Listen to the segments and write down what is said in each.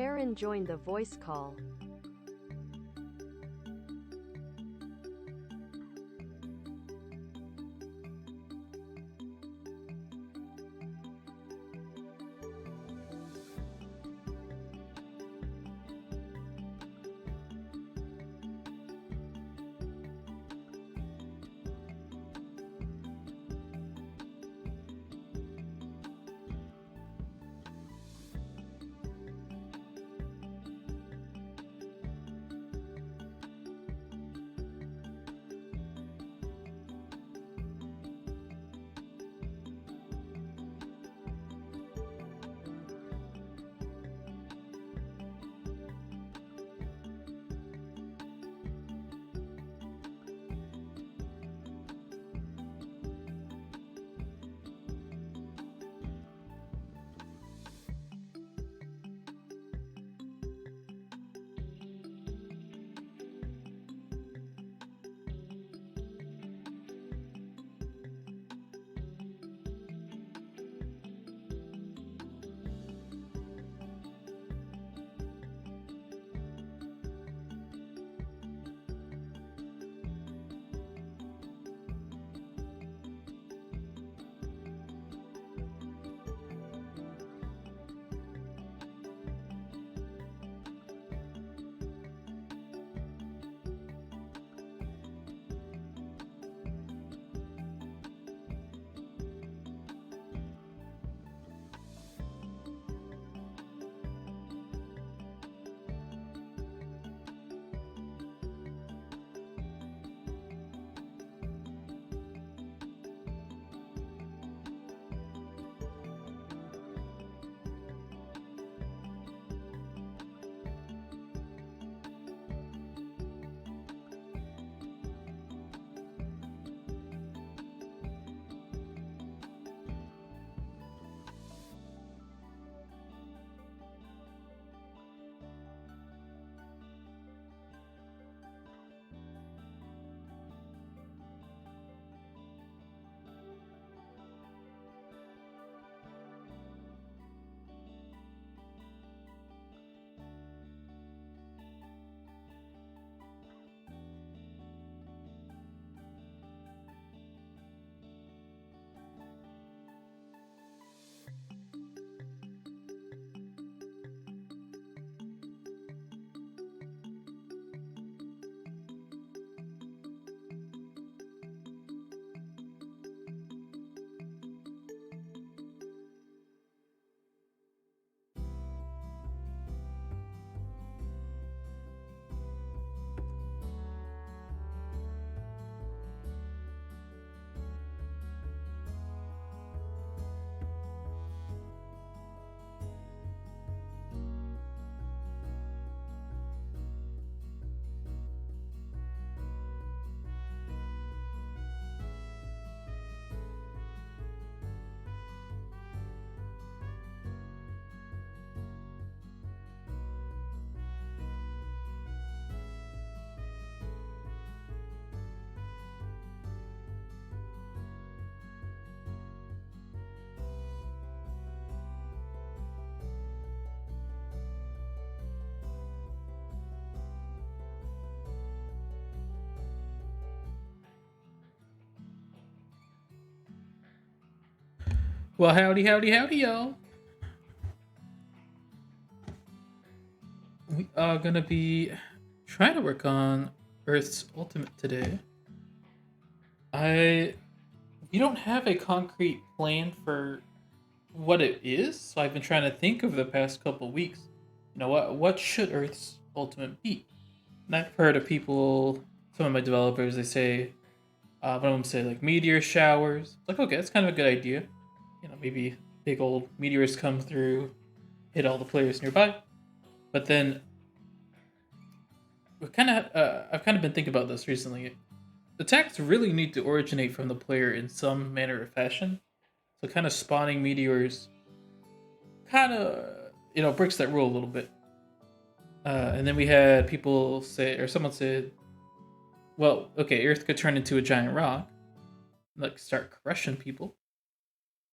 Aaron joined the voice call. Well, howdy, howdy, howdy, y'all. We are gonna be trying to work on Earth's Ultimate today. I We don't have a concrete plan for what it is, so I've been trying to think over the past couple weeks. What should Earth's Ultimate be? And I've heard of people, some of my developers, they say, one of them say like meteor showers. It's like, okay, that's kind of a good idea. Maybe big old meteors come through, hit all the players nearby. But then I've kind of been thinking about this recently. Attacks really need to originate from the player in some manner or fashion. So kind of spawning meteors kind of breaks that rule a little bit. And then we had people say, or someone said, well, okay, Earth could turn into a giant rock, like start crushing people.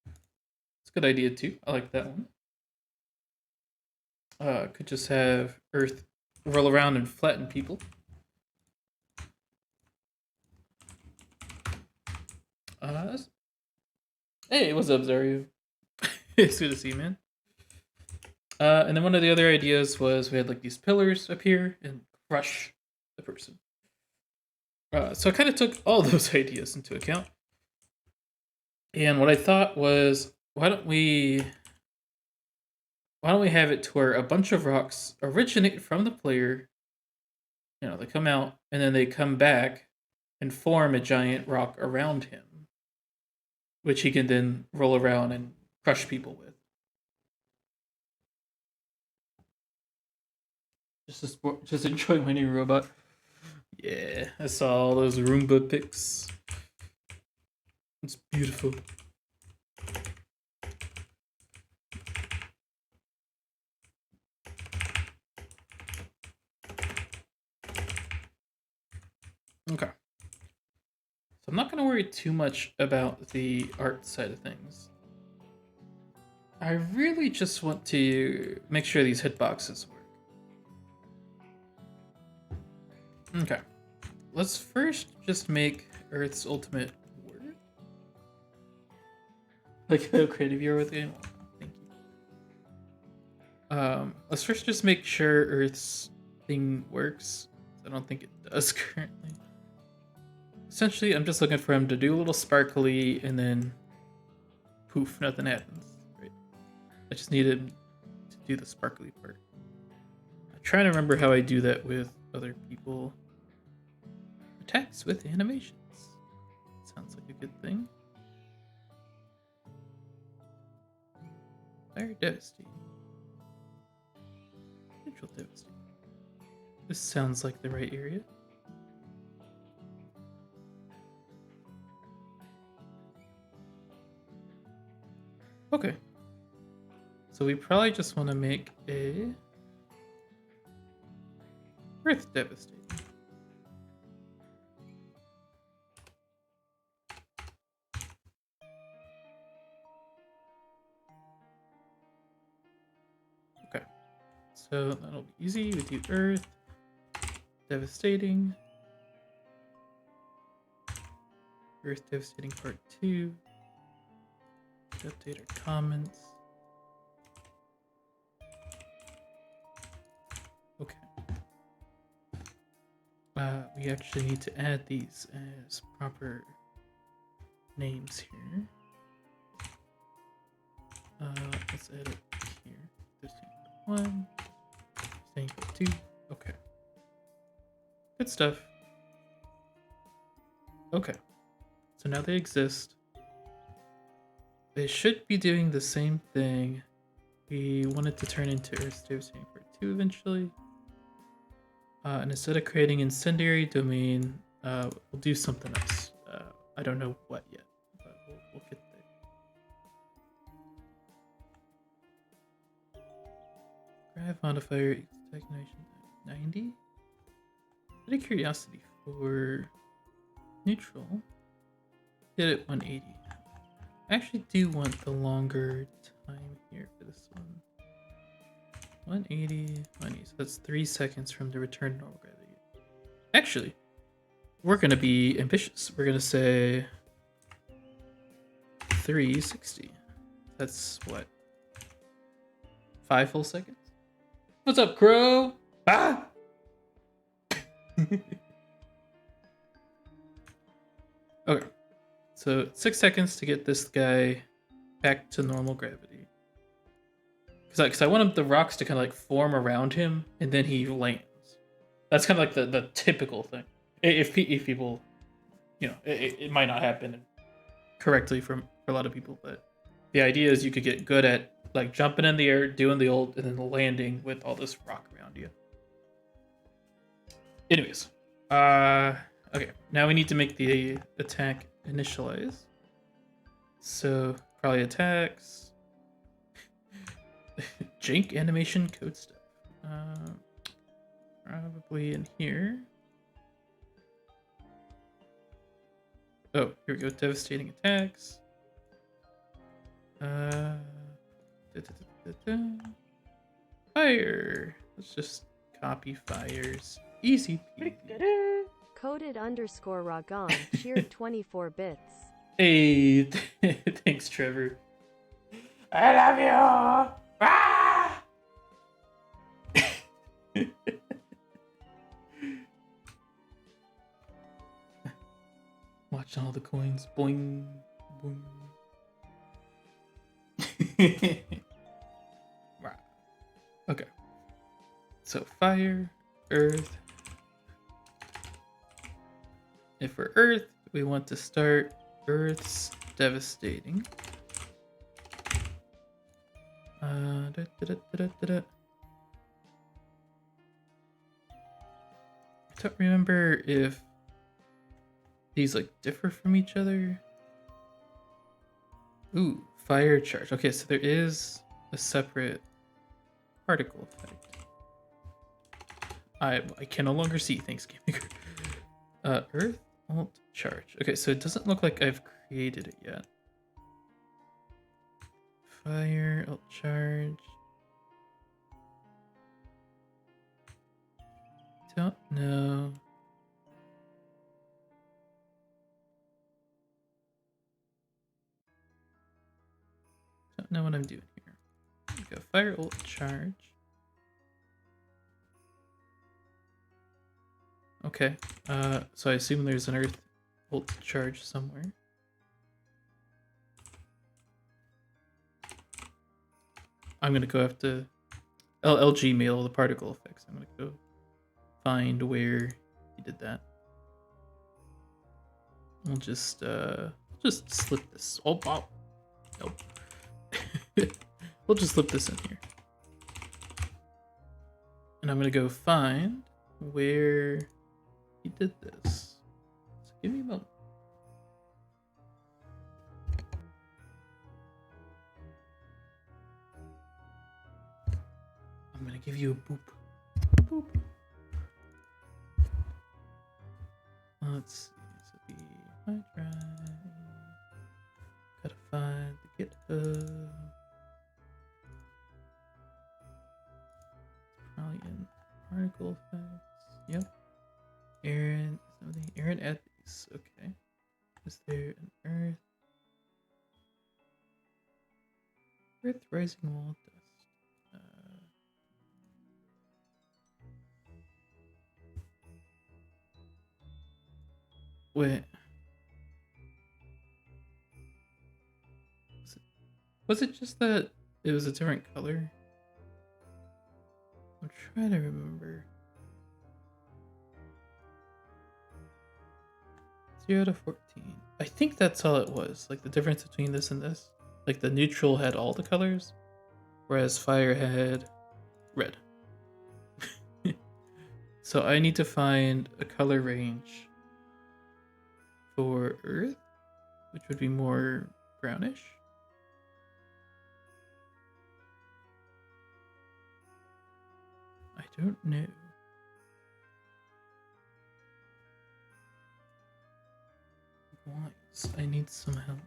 It's a good idea too. I like that one. Could just have Earth roll around and flatten people. Uh, hey, what's up, Zario? It's good to see you, man. And then one of the other ideas was we had like these pillars appear and crush the person. So I kind of took all those ideas into account. And what I thought was, why don't we have it to where a bunch of rocks originate from the player, they come out and then they come back and form a giant rock around him, which he can then roll around and crush people with. Just enjoying my new robot. Yeah, I saw all those Roomba pics. It's beautiful. Okay. So I'm not going to worry too much about the art side of things. I really just want to make sure these hitboxes work. Okay. Let's first just make Earth's ultimate word. Like how creative you are with the game. Thank you. Let's first just make sure Earth's thing works. I don't think it does currently. Essentially, I'm just looking for him to do a little sparkly and then poof, nothing happens. Right? I just need him to do the sparkly part. I'm trying to remember how I do that with other people. Attacks with animations. Sounds like a good thing. Fire devastating. Neutral devastating. This sounds like the right area. Okay. So we probably just want to make a Earth devastating. Okay. So that'll be easy. We do Earth devastating. Earth devastating part 2. Update our comments. Okay. We actually need to add these as proper names here. Let's add it here. This thing 1, this thing 2. Okay. Good stuff. Okay. So now they exist. They should be doing the same thing. We wanted to turn into Earth Devastating Part 2 eventually. And instead of creating incendiary domain, we'll do something else. I don't know what yet, but we'll get there. Grav modifier stagnation 90. Out of curiosity, for neutral, hit it 180. I actually do want the longer time here for this one. 180, 180. So that's 3 seconds from the return to normal gravity. Actually, we're going to be ambitious. We're going to say 360. That's what? 5 full seconds? What's up, Crow? Ah! Okay. So 6 seconds to get this guy back to normal gravity. Because I want the rocks to kind of like form around him and then he lands. That's kind of like the typical thing. If people, it might not happen correctly for a lot of people, but the idea is you could get good at like jumping in the air, doing the ult, and then landing with all this rock around you. Anyways, okay, now we need to make the attack initialize. So probably attacks. Jank animation code stuff. Probably in here. Oh, here we go. Devastating attacks. Oh, fire. Let's just copy fires. Easy peasy. Coded_Ragan cheered 24 bits. Hey, thanks, Trevor. I love you. Ah! Watch all the coins. Boing, boing. Okay. So fire, earth. If we're earth, we want to start Earth's devastating. I don't remember if these like differ from each other. Ooh, fire charge. Okay, so there is a separate particle effect. I can no longer see. Thanks, Game Maker. Earth alt charge. Okay, so it doesn't look like I've created it yet. Fire alt charge. Don't know. Don't know what I'm doing here. Go fire alt charge. Okay. So I assume there's an earth ult charge somewhere. I'm gonna go have to LG made all the particle effects. I'm gonna go find where he did that. We'll just slip this. Oh wow. Nope. We'll just slip this in here. And I'm gonna go find where he did this. So give me a moment. I'm gonna give you a boop. Boop. Let's see. This will be my drive. Gotta find the GitHub. Probably in particle effects. Yep. Aaron, something. Aaron at these. Okay. Is there an Earth? Earth rising wall dust. Wait. Was it just that it was a different color? I'm trying to remember. 0 to 14. I think that's all it was. Like the difference between this and this. Like the neutral had all the colors, whereas fire had red. So I need to find a color range for Earth, which would be more brownish. I don't know. Wise. I need some help.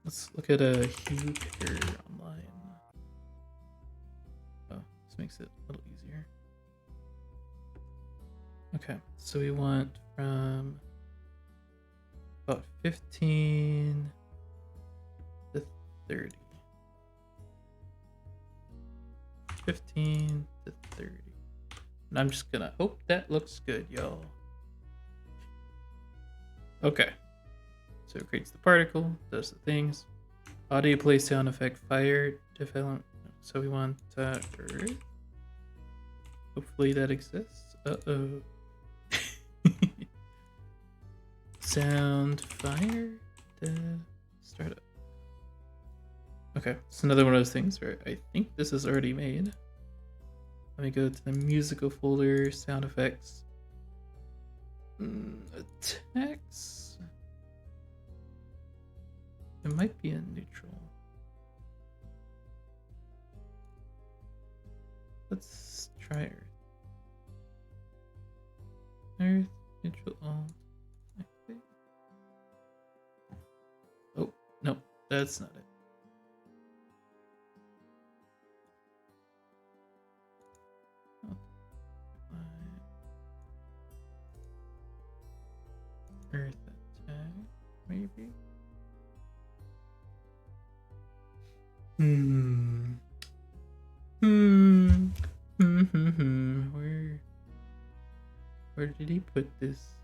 Let's look at a hue picker online. Oh, this makes it a little easier. Okay, so we want from about 15 to 30. 15 to 30. And I'm just gonna hope that looks good, y'all. Okay. So it creates the particle, does the things. Audio play sound effect, fire, develop. So we want Earth. Hopefully that exists. Uh-oh. Sound, fire, startup. Okay, it's another one of those things where I think this is already made. Let me go to the musical folder, sound effects. Attacks. It might be a neutral. Let's try Earth. Earth, neutral, alt. Oh, no, that's not it. Hmm. Hmm. Where did he put this?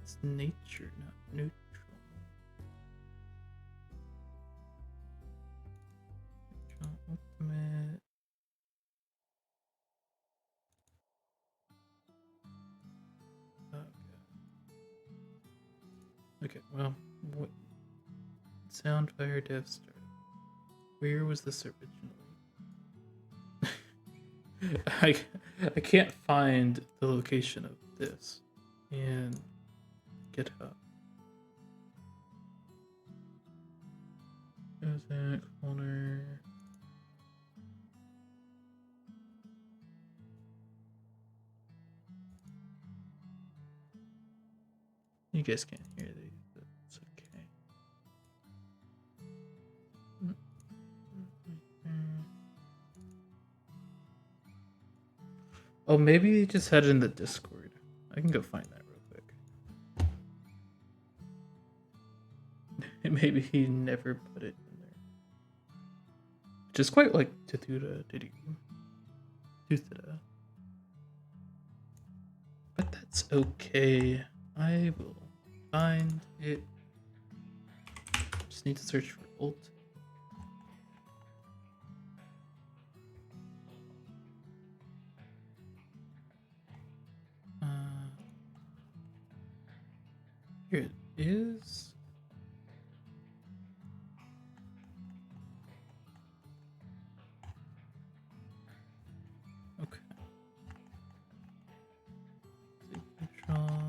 It's nature, not neutral. Ultimate. Okay, well, what Soundfire Dev Startup? Where was this originally? I can't find the location of this in GitHub. Music folder. You guys can't hear these, but it's okay. Oh, maybe he just had it in the Discord. I can go find that real quick. Maybe he never put it in there. Which is quite like Tutuda Diddy. Tutuda. But that's okay. I will find it. Just need to search for ult. Here it is. Okay. Control.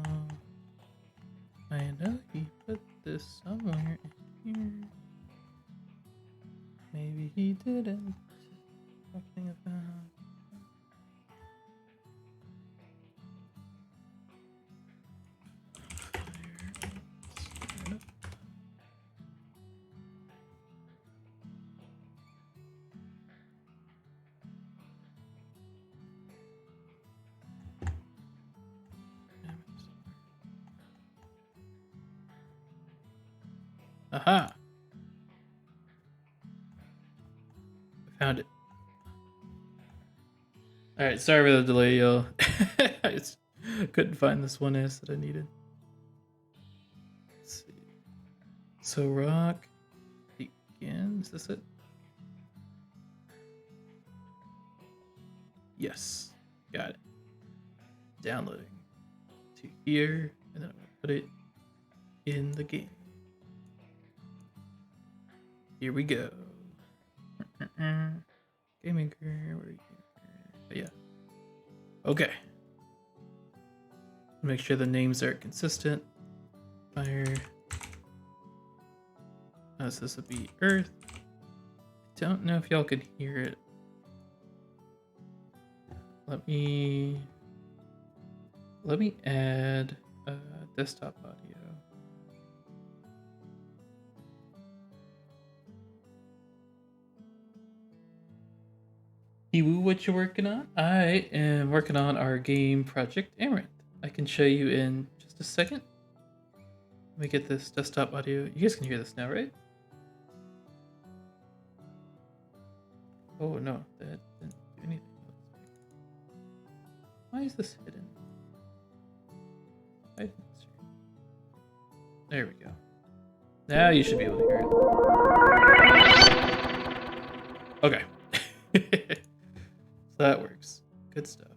I know he put this somewhere in here. Maybe he didn't. Talking about. Aha! I found it. Alright, sorry for the delay, y'all. I just couldn't find this one S that I needed. Let's see. So rock begins. Is this it? Yes. Got it. Downloading to here, and then I'm gonna put it in the game. Here we go. Gaming career, where are you? Yeah. Okay. Make sure the names are consistent. Fire. So this would be Earth. I don't know if y'all can hear it. Let me add desktop audio. Iwu, what you working on? I am working on our game Project Amaranth. I can show you in just a second. Let me get this desktop audio. You guys can hear this now, right? Oh no, that didn't do anything. Why is this hidden? There we go. Now you should be able to hear it. Okay. So that works. Good stuff.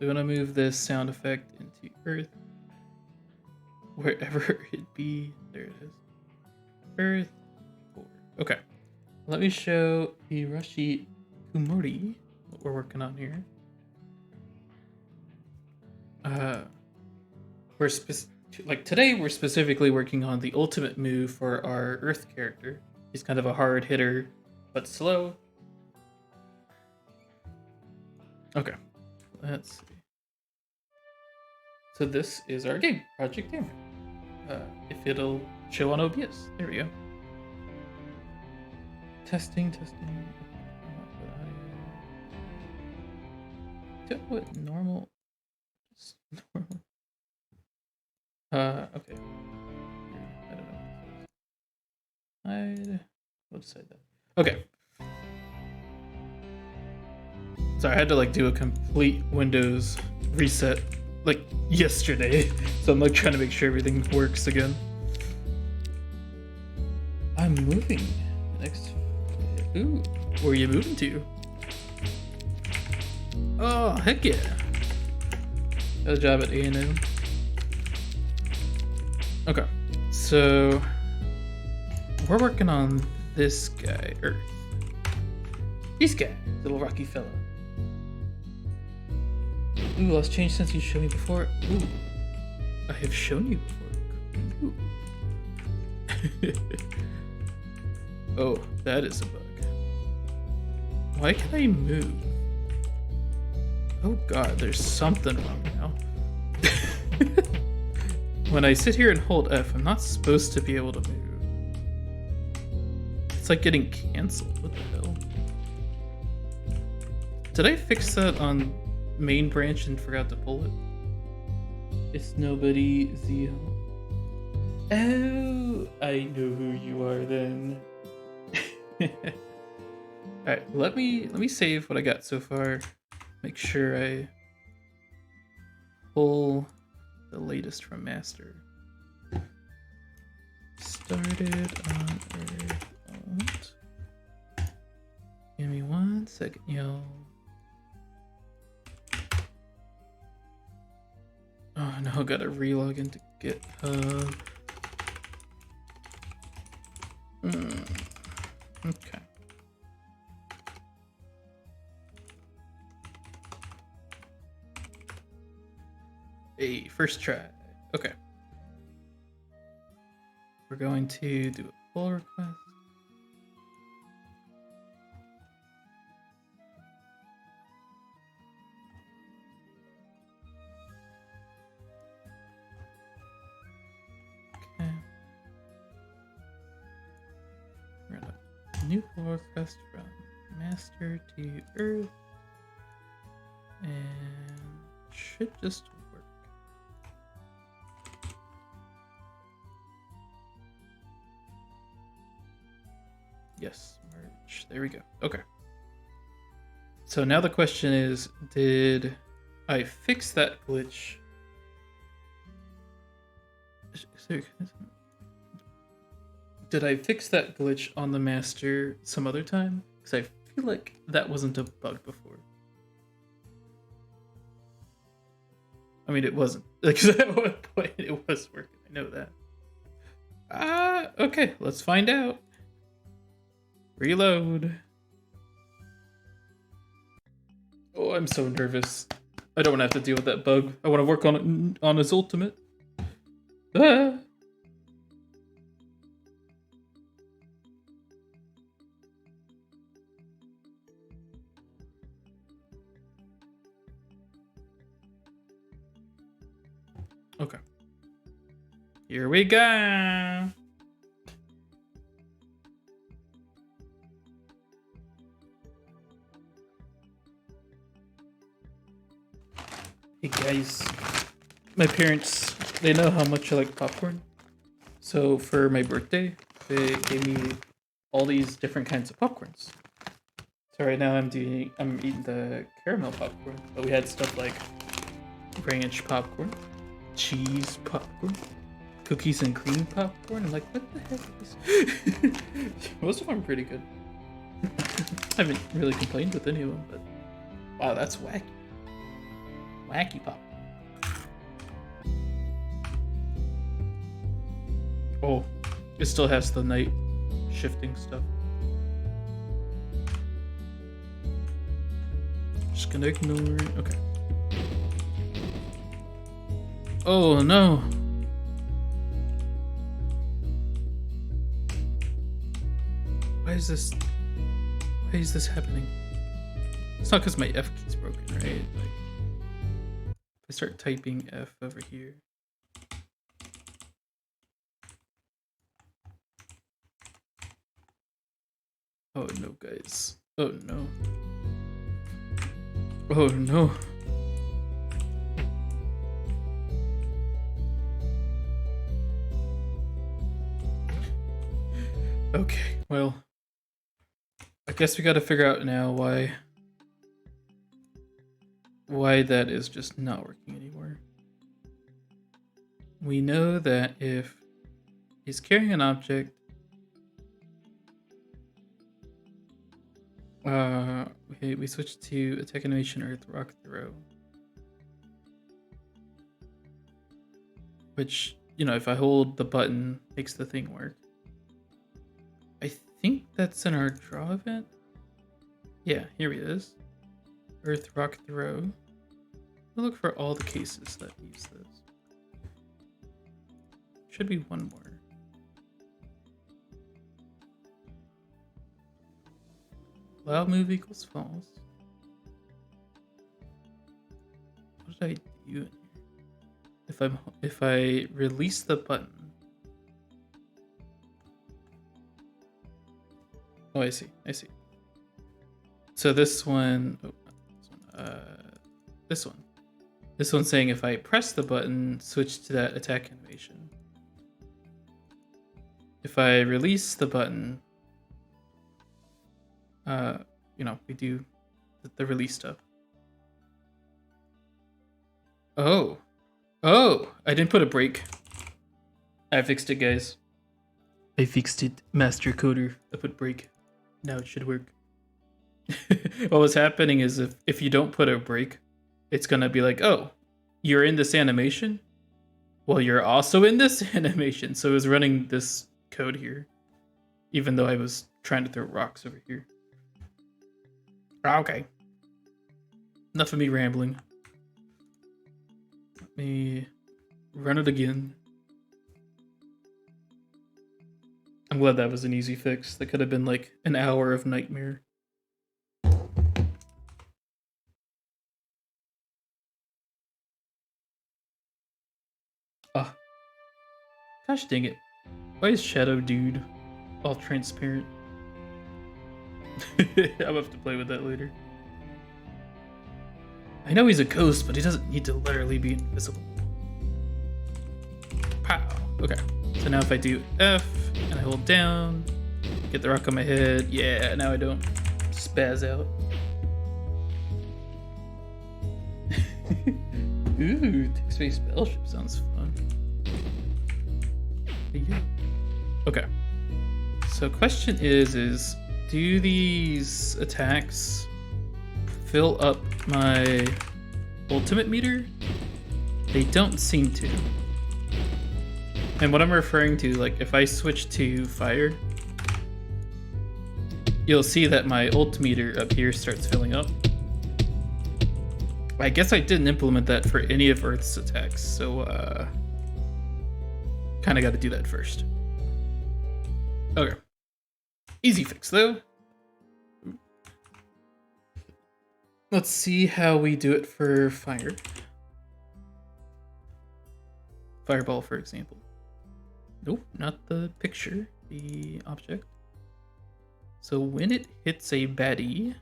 We want to move this sound effect into Earth. Wherever it be. There it is. Earth 4. Okay. Let me show Hirashi Kumori what we're working on here. Today we're specifically working on the ultimate move for our Earth character. He's kind of a hard hitter, but slow. Okay, let's see. So this is our game, Project Amaranth. If it'll show on OBS. There we go. Testing. go with normal. Just normal. Okay. I don't know. We'll decide that. Okay. Sorry, I had to like do a complete Windows reset like yesterday, so I'm like trying to make sure everything works again. I'm moving next. Ooh, where are you moving to? Oh, heck yeah. Got a job at A&M. Okay, so we're working on this guy, Earth. This guy, little rocky fella. Ooh, lots changed since you showed me before. Ooh, I have shown you before. Ooh. Oh, that is a bug. Why can I move? Oh god, there's something wrong now. When I sit here and hold F, I'm not supposed to be able to move. It's like getting canceled. What the hell? Did I fix that on main branch and forgot to pull it? It's nobody, Zio. Oh, I know who you are then. Alright, let me save what I got so far. Make sure I pull the latest from master. Started on Earth. Alt. Give me 1 second, yo. Oh no, I gotta relog into GitHub. Okay. Hey, first try. Okay. We're going to do a pull request. Okay. We're gonna new pull request from master to Earth. And should just work. Yes, merge. There we go. Okay. So now the question is, did I fix that glitch? Did I fix that glitch on the master some other time? Because I feel like that wasn't a bug before. I mean, it wasn't. Like, at one point it was working. I know that. Okay, let's find out. Reload. Oh, I'm so nervous. I don't want to have to deal with that bug. I want to work on his ultimate. Ah. Okay. Here we go. Hey guys, my parents, they know how much I like popcorn. So for my birthday, they gave me all these different kinds of popcorns. So right now I'm eating the caramel popcorn, but we had stuff like ranch popcorn, cheese popcorn, cookies and cream popcorn. I'm like, what the heck is this? Most of them are pretty good. I haven't really complained with any of them, but wow, that's wacky. Wacky pop. Oh, it still has the night shifting stuff. Just gonna ignore it. Okay. Oh no. Why is this happening? It's not because my F key's broken, right? Like, if I start typing F over here. Oh no, guys. Oh no. Oh no. Okay, well, I guess we got to figure out now why that is just not working anymore. We know that if he's carrying an object, we switch to attack animation Earth Rock Throw, which, you know, if I hold the button, makes the thing work. I think that's in our draw event. Yeah, here he is. Earth Rock Throw. I'll look for all the cases that use this. Should be one more. Allow move equals false. What did I do in here? If I release the button. Oh, I see. So this one, this one. This one's saying if I press the button, switch to that attack animation. If I release the button, you know, we do the release stuff. Oh, I didn't put a break. I fixed it, guys. I fixed it, Master Coder. I put break. Now it should work. What was happening is if you don't put a break, it's gonna be like, oh, you're in this animation? Well, you're also in this animation. So it was running this code here, even though I was trying to throw rocks over here. Okay. Enough of me rambling. Let me run it again. I'm glad that was an easy fix. That could have been like an hour of nightmare. Ah. Gosh dang it. Why is Shadow Dude all transparent? I'll have to play with that later. I know he's a ghost, but he doesn't need to literally be invisible. Pow. Okay. So now if I do F and I hold down, get the rock on my head. Yeah, now I don't spaz out. Ooh, text-based spellship sounds fun. Yeah. Okay. So question is do these attacks fill up my ultimate meter? They don't seem to. And what I'm referring to, like if I switch to fire, you'll see that my ult meter up here starts filling up. I guess I didn't implement that for any of Earth's attacks, so kind of got to do that first. Okay. Easy fix though. Let's see how we do it for fire. Fireball, for example. Nope, not the picture, the object. So when it hits a baddie,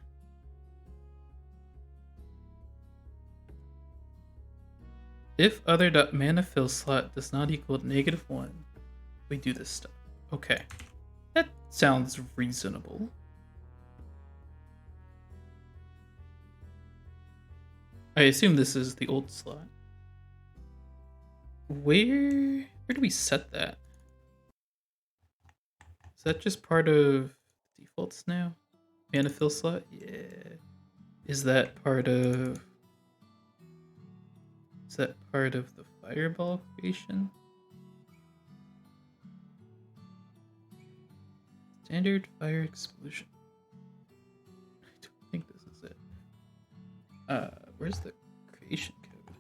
if other.mana fill slot does not equal -1, we do this stuff. Okay. That sounds reasonable. I assume this is the old slot. Where do we set that? Is that just part of defaults now? Mana fill slot? Yeah. Is that part of the fireball creation? Standard fire explosion. I don't think this is it. Where's the creation code?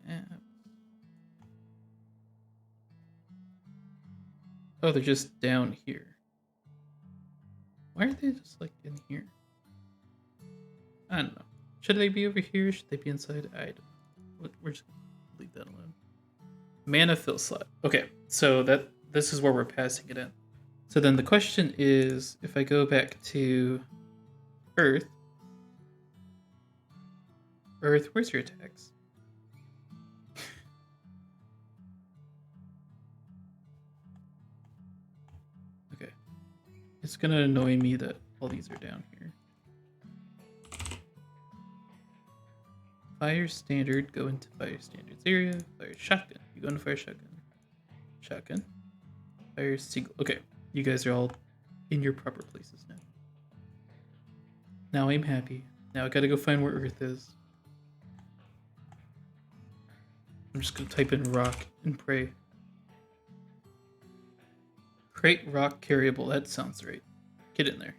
Maps. Oh, they're just down here. Why are they just like in here? I don't know. Should they be over here? Should they be inside? I don't know. We're just gonna leave that alone. Mana fill slot. Okay, so this is where we're passing it in. So then the question is, if I go back to Earth, where's your attacks? It's gonna annoy me that all these are down here. Fire standard, go into fire standards area. Fire shotgun, you go into fire shotgun. Shotgun. Fire seagull. Okay, you guys are all in your proper places now. Now I'm happy. Now I gotta go find where Earth is. I'm just gonna type in rock and pray. Crate rock carryable, that sounds right. Get in there.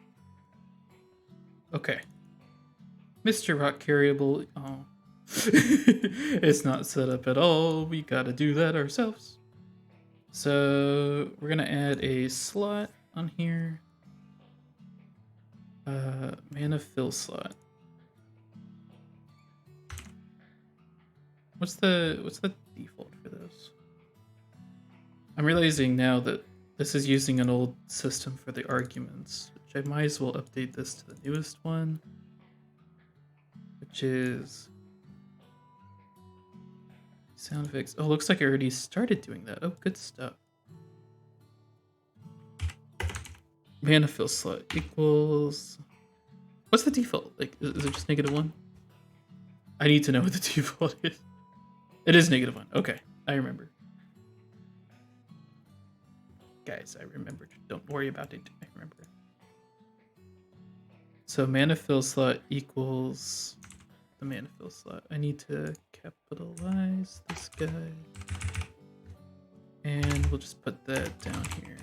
Okay. Mr. Rock carryable. Oh. It's not set up at all. We gotta do that ourselves. So we're gonna add a slot on here. Mana fill slot. What's the default for those? I'm realizing now that this is using an old system for the arguments, which I might as well update this to the newest one, which is sound effects. Oh, looks like I already started doing that. Oh, good stuff. Mana fill slot equals. What's the default? Like, is it just -1? I need to know what the default is. It is -1. Okay, I remember. Guys, I remembered. Don't worry about it. I remember. So mana fill slot equals the mana fill slot. I need to capitalize this guy. And we'll just put that down here.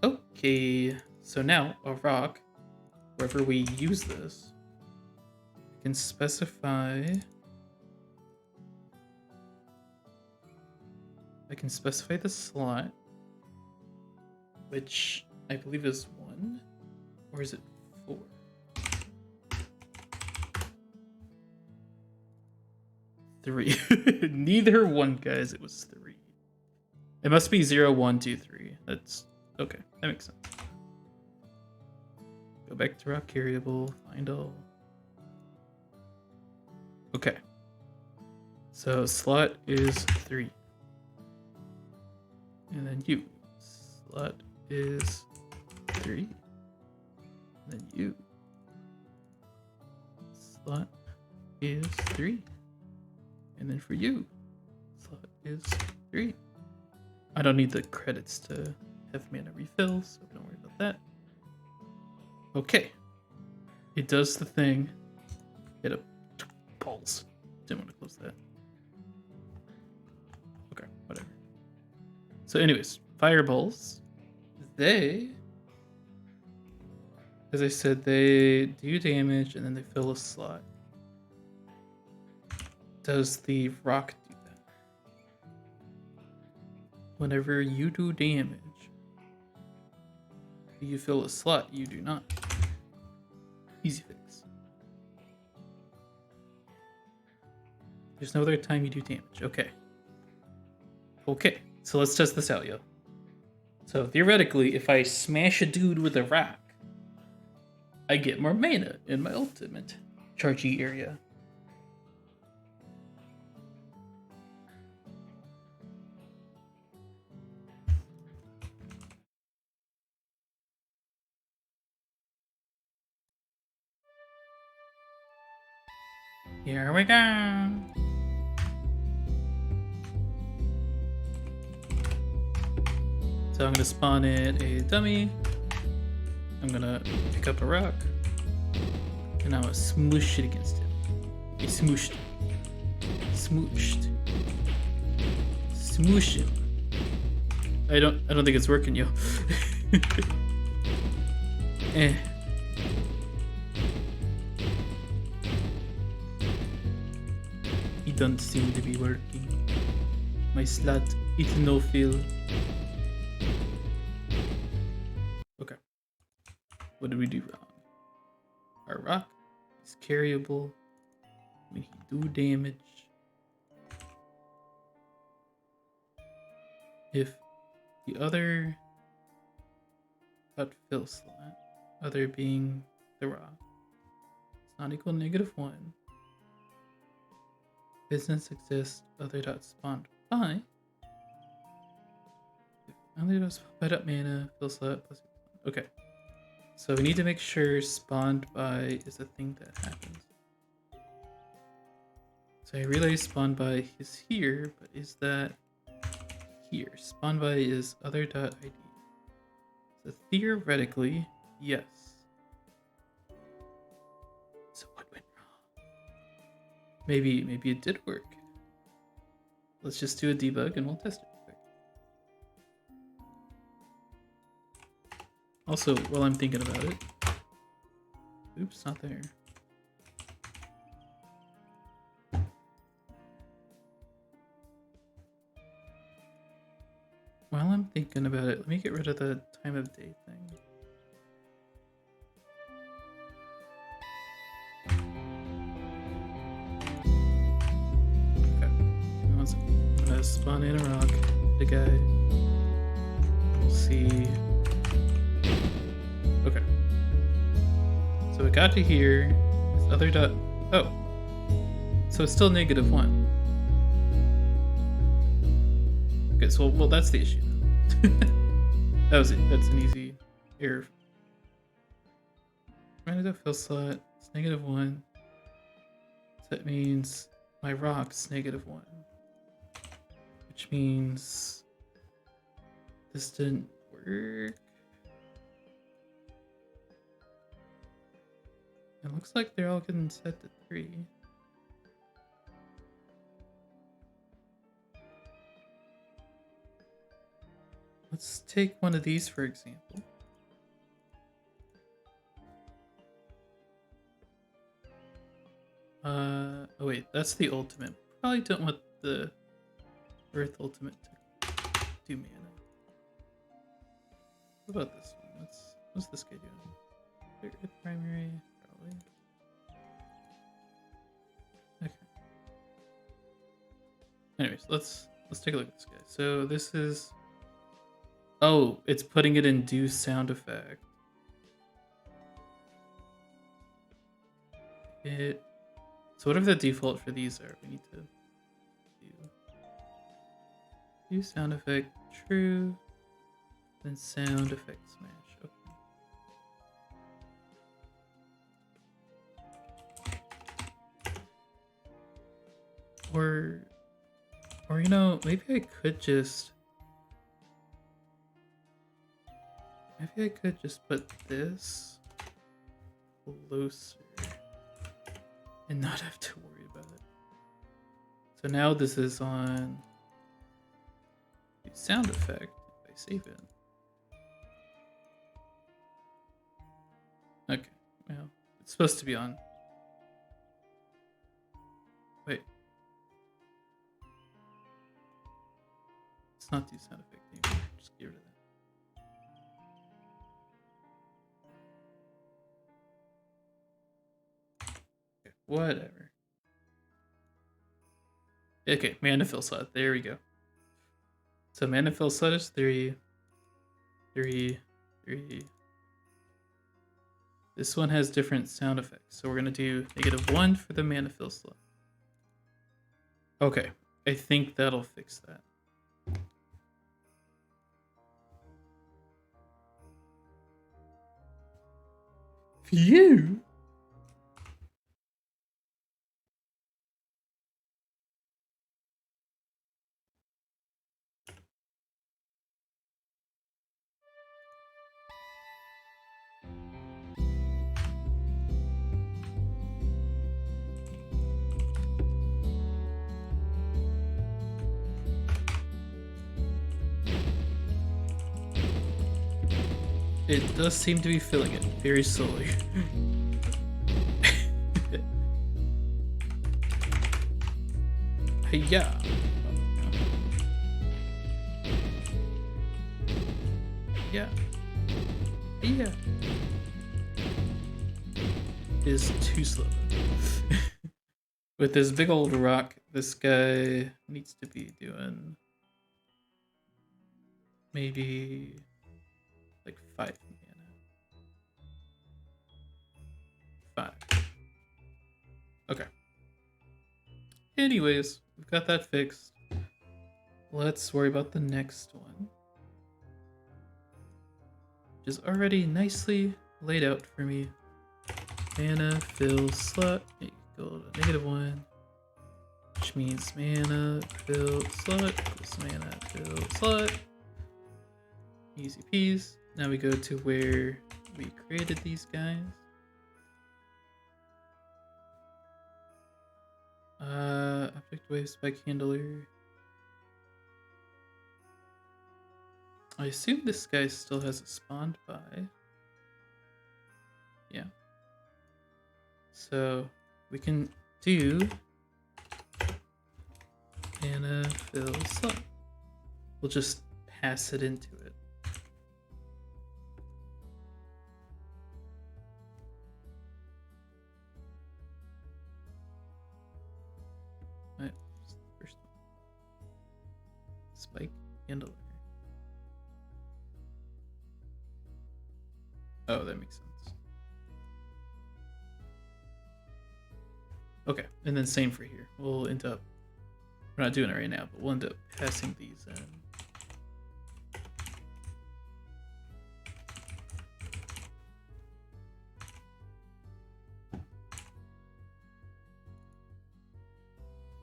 Okay, so now a rock, wherever we use this, I can specify. I can specify the slot, which I believe is 1, or is it 4? Three. Neither one, guys. It was 3. It must be 0, 1, 2, 3. That's okay. That makes sense. Go back to rock carryable. Find all. Okay. So slot is 3. And then you. Slot is 3. And then you. Slot is 3. And then for you, slot is 3. I don't need the credits to have mana refill, so don't worry about that. Okay. It does the thing. Hit a pulse. Didn't want to close that. Okay, whatever. So anyways, fireballs. They, as I said, they do damage and then they fill a slot. Does the rock do that? Whenever you do damage, you fill a slot, you do not. Easy fix. There's no other time you do damage. Okay. Okay, so let's test this out, yo. So theoretically, if I smash a dude with a rock, I get more mana in my ultimate chargey area. Here we go. So I'm gonna spawn in a dummy. I'm gonna pick up a rock. And I'm gonna smoosh it against him. I smooshed him. Smooshed. Smoosh him. I don't think it's working, yo. Eh. It doesn't seem to be working. My slot is no fill. Okay. What did we do wrong? Our rock is carryable when he do damage. If the other fill slot, other being the rock, it's not equal to -1. Business exists, other dot spawned by. Other dot spawned by dot mana, fill slot plus Okay. So we need to make sure spawned by is a thing that happens. So I realize spawned by is here, but is that here? Spawned by is other.id. So theoretically, yes. So what went wrong? Maybe it did work. Let's just do a debug and we'll test it quick. Also, while I'm thinking about it, oops, not there. While I'm thinking about it, let me get rid of the time of day thing. Okay, give me 1 second. I'm gonna spawn in a rock, the guy. We'll see. Okay. So it got to here. This other dot. Oh. So it's still -1. Okay, so well that's the issue then. That was it. That's an easy error. Random fill slot. It's -1. So that means my rock's -1. Which means this didn't work. It looks like they're all getting set to 3. Let's take one of these for example. Oh wait, that's the ultimate. Probably don't want the Earth ultimate to do mana. What about this one? What's this guy doing? Earth primary, probably. Okay. Anyways, let's take a look at this guy. So this is. Oh, it's putting it in do sound effect. So whatever the default for these are, we need to do sound effect true, then sound effect smash. Okay. Or you know, maybe I could just put this closer and not have to worry about it. So now this is on the sound effect if I save it. Okay, well, it's supposed to be on. Wait. It's not the sound effect anymore. Just get rid of that. Okay, whatever. Okay, mana fill slot. There we go. So mana fill slot is 3. 3. 3. This one has different sound effects. So we're going to do -1 for the mana fill slot. Okay, I think that'll fix that. Phew! It does seem to be filling it very slowly. Yeah. Yeah. Yeah. Is too slow. With this big old rock, this guy needs to be doing maybe like 5 mana. 5. Okay. Anyways, we've got that fixed. Let's worry about the next one. which is already nicely laid out for me. Mana fill slot, go to -1, which means mana fill slot equals mana fill slot. Easy peas. Now we go to where we created these guys. Object wave spike handler. I assume this guy still has a spawned by. Yeah. So we can do mana fill slot. We'll just pass it into it. Right, first one. Spike handler. Oh, that makes sense. Okay, and then same for here. We'll end up, we're not doing it right now, but we'll end up passing these in.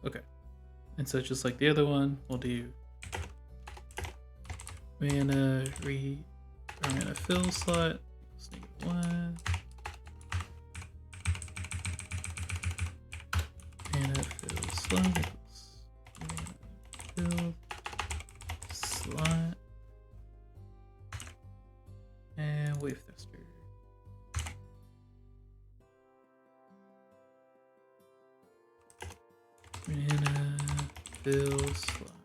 Okay, and so just like the other one, we'll do mana fill slot equals -1. Mana fill slot equals mana fill slot. And wave thruster. Mana fill slot.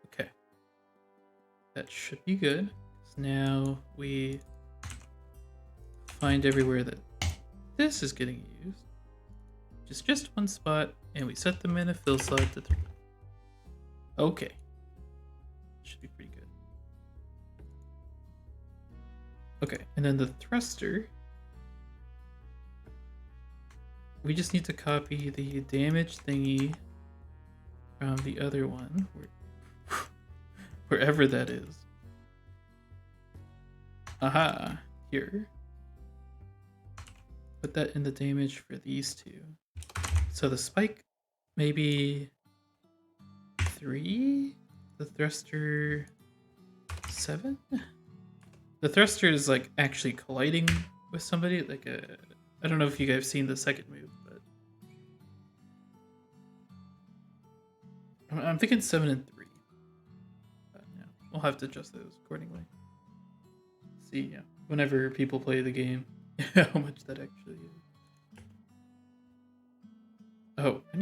Okay. That should be good. So now we find everywhere that this is getting used. Just one spot, and we set the mana fill slot to 3. Okay. Should be pretty good. Okay, and then the thruster. We just need to copy the damage thingy from the other one, wherever that is. Aha, here. Put that in the damage for these two. So the spike, maybe 3? The thruster 7? The thruster is like actually colliding with somebody, like I don't know if you guys have seen the second move, but I'm thinking 7 and 3. But yeah, we'll have to adjust those accordingly. See, yeah, whenever people play the game, how much that actually is. Oh, I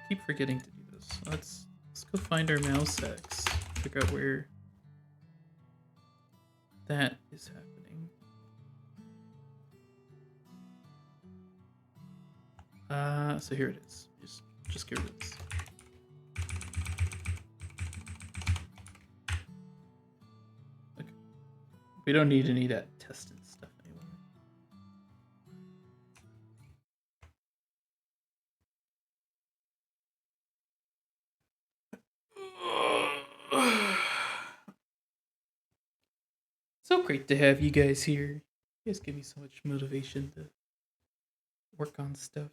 keep forgetting to do this. Let's go find our mouse X, figure out where that is happening. So here it is. Just get rid of this. Okay. We don't need any of that tested stuff anymore. So great to have you guys here. You guys give me so much motivation to work on stuff.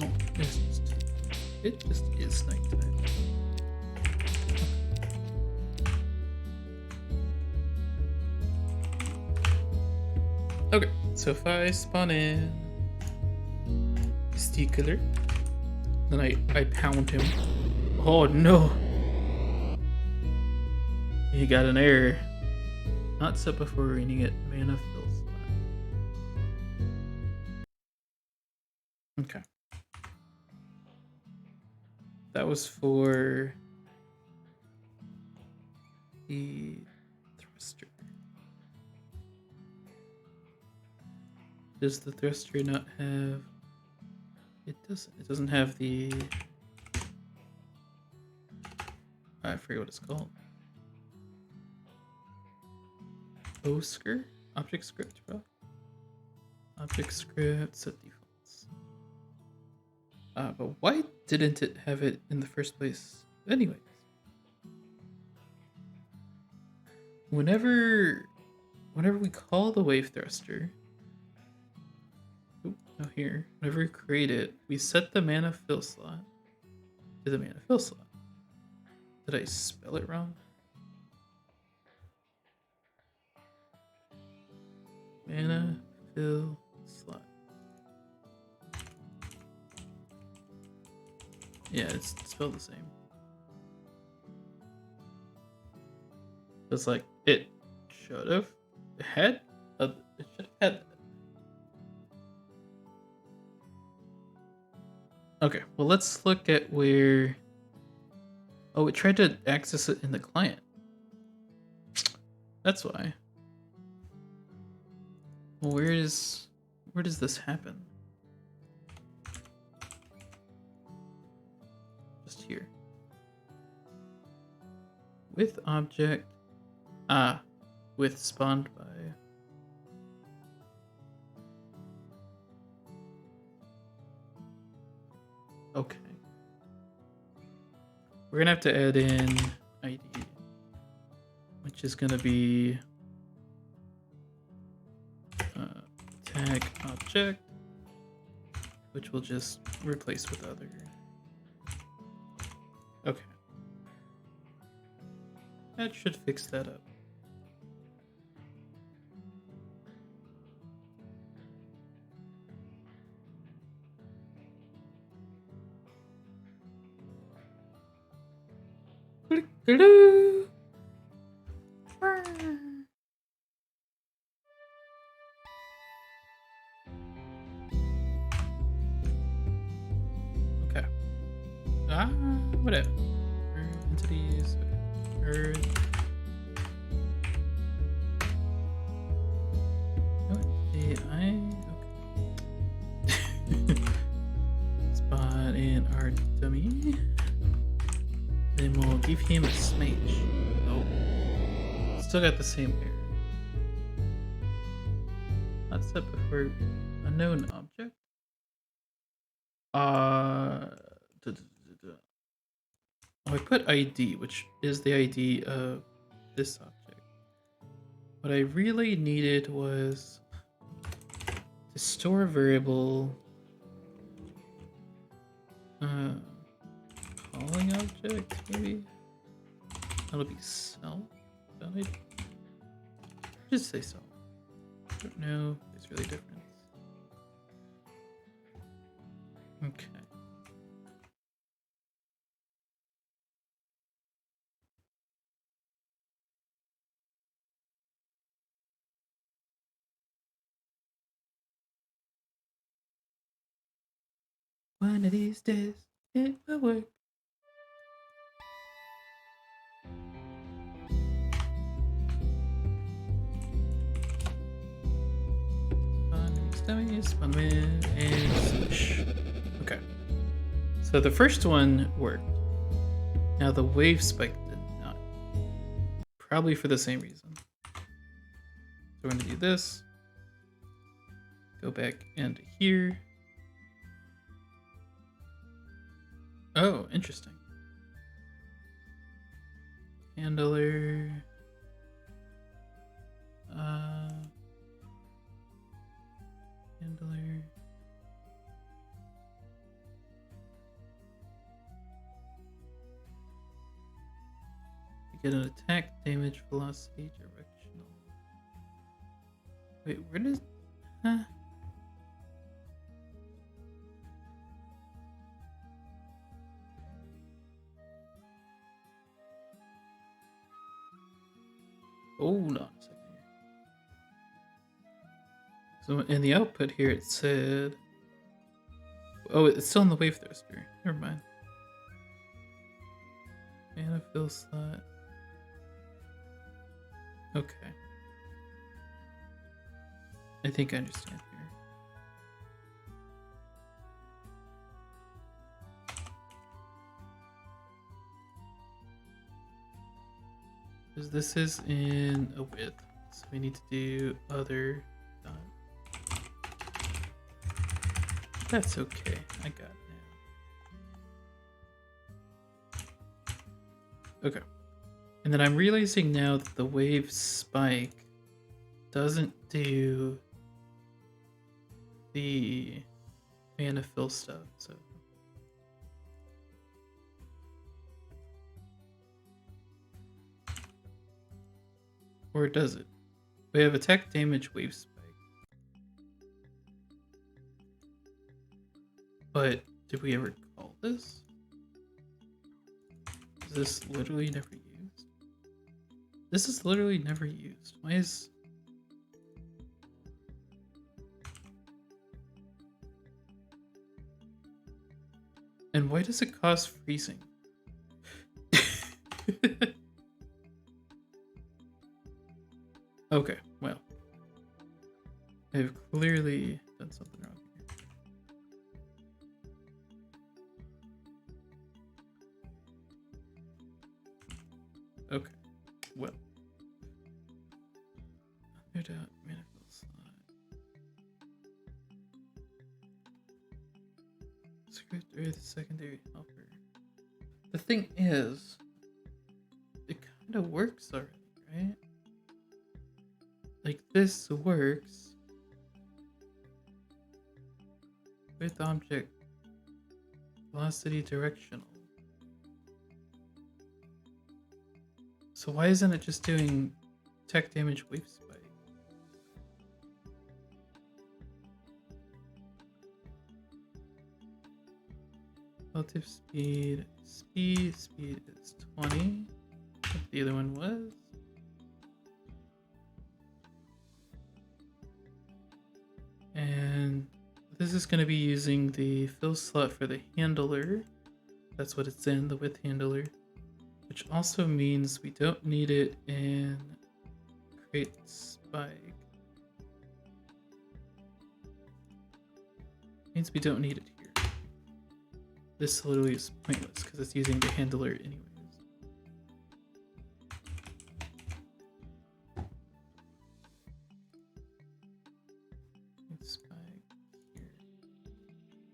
Oh, it just is nighttime. Okay, so if I spawn in Stickler, then I pound him. Oh no! He got an error. Not set before reading it. Mana fill slot. Okay. That was for the thruster. Does the thruster not have... It doesn't. It doesn't have the... I forget what it's called. OSCR? Object script, bro. Object script, set defaults. But why didn't it have it in the first place? Anyways. Whenever we call the wave thruster, here, whenever we create it, we set the mana fill slot to the mana fill slot. Did I spell it wrong? Mana fill slot. Yeah, it's spelled the same. It's like it should have had it should have had that. Okay, well let's look at where. Oh, it tried to access it in the client. That's why. Well, where does this happen? Just here. With object. With spawned by. Okay. We're gonna have to add in ID, which is gonna be tag object, which we'll just replace with other. Okay. That should fix that up. Okay. Whatever. Entities. Earth. AI. Okay. Spot in our dummy. Then we'll give him a smage. Oh. Still got the same error. Not set before unknown object. Oh, I put ID, which is the ID of this object. What I really needed was to store a variable calling object, maybe? That'll be self. Just say self. I don't know if there's really a difference. Okay. One of these days, it will work. Spun win and switch. Okay. So the first one worked. Now the wave spike did not. Probably for the same reason. So we're going to do this. Go back into here. Oh, interesting. Handler. Handler. You get an attack, damage, velocity, directional. Wait, where does... Huh? Hold on a second. So in the output here it said... Oh, it's still in the wave thruster. Never mind. Mana fill slot. Okay. I think I understand here. Because this is in a width, so we need to do other dot. That's okay. I got it now. Okay. And then I'm realizing now that the wave spike doesn't do the mana fill stuff, so. Or does it? We have attack damage wave spike. But did we ever call this? Is this literally never used? This is literally never used. Why is... And why does it cause freezing? Okay, well. I've clearly done something wrong here. Okay, well. Cleared out manifold slot. Script or the secondary helper. The thing is, it kind of works already, right? Like, this works with object velocity directional. So why isn't it just doing tech damage wave spike? Relative speed. Speed is 20. What the other one was. And this is going to be using the fill slot for the handler. That's what it's in, the width handler. Which also means we don't need it in create spike. Means we don't need it here. This literally is pointless because it's using the handler anyways. Spike here.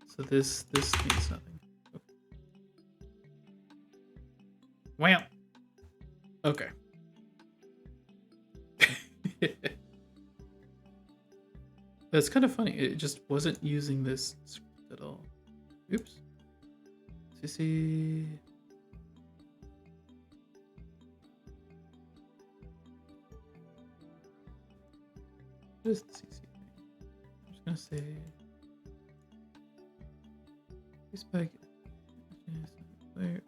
So this means nothing. Wow. Okay. That's kind of funny. It just wasn't using this script at all. Oops. CC. What is the CC thing? I'm just gonna say. Spike. Where?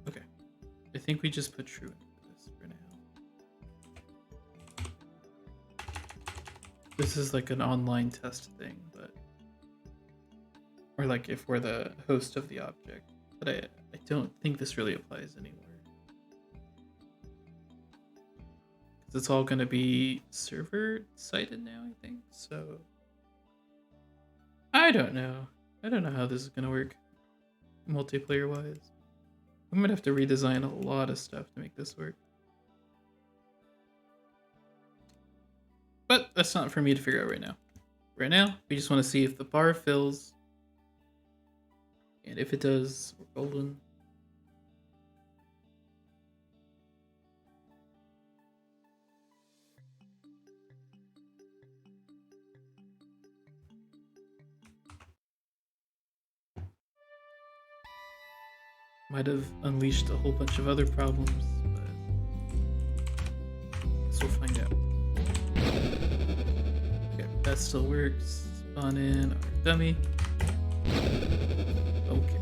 Okay. I think we just put true into this for now. This is like an online test thing, but or like if we're the host of the object. But I don't think this really applies anywhere. Because it's all gonna be server sided now, I think. So I don't know. I don't know how this is gonna work multiplayer wise. I'm gonna have to redesign a lot of stuff to make this work. But that's not for me to figure out right now. Right now, we just want to see if the bar fills. And if it does, we're golden. Might have unleashed a whole bunch of other problems, but I guess we'll find out. Okay, that still works. Spawn in our dummy. Okay.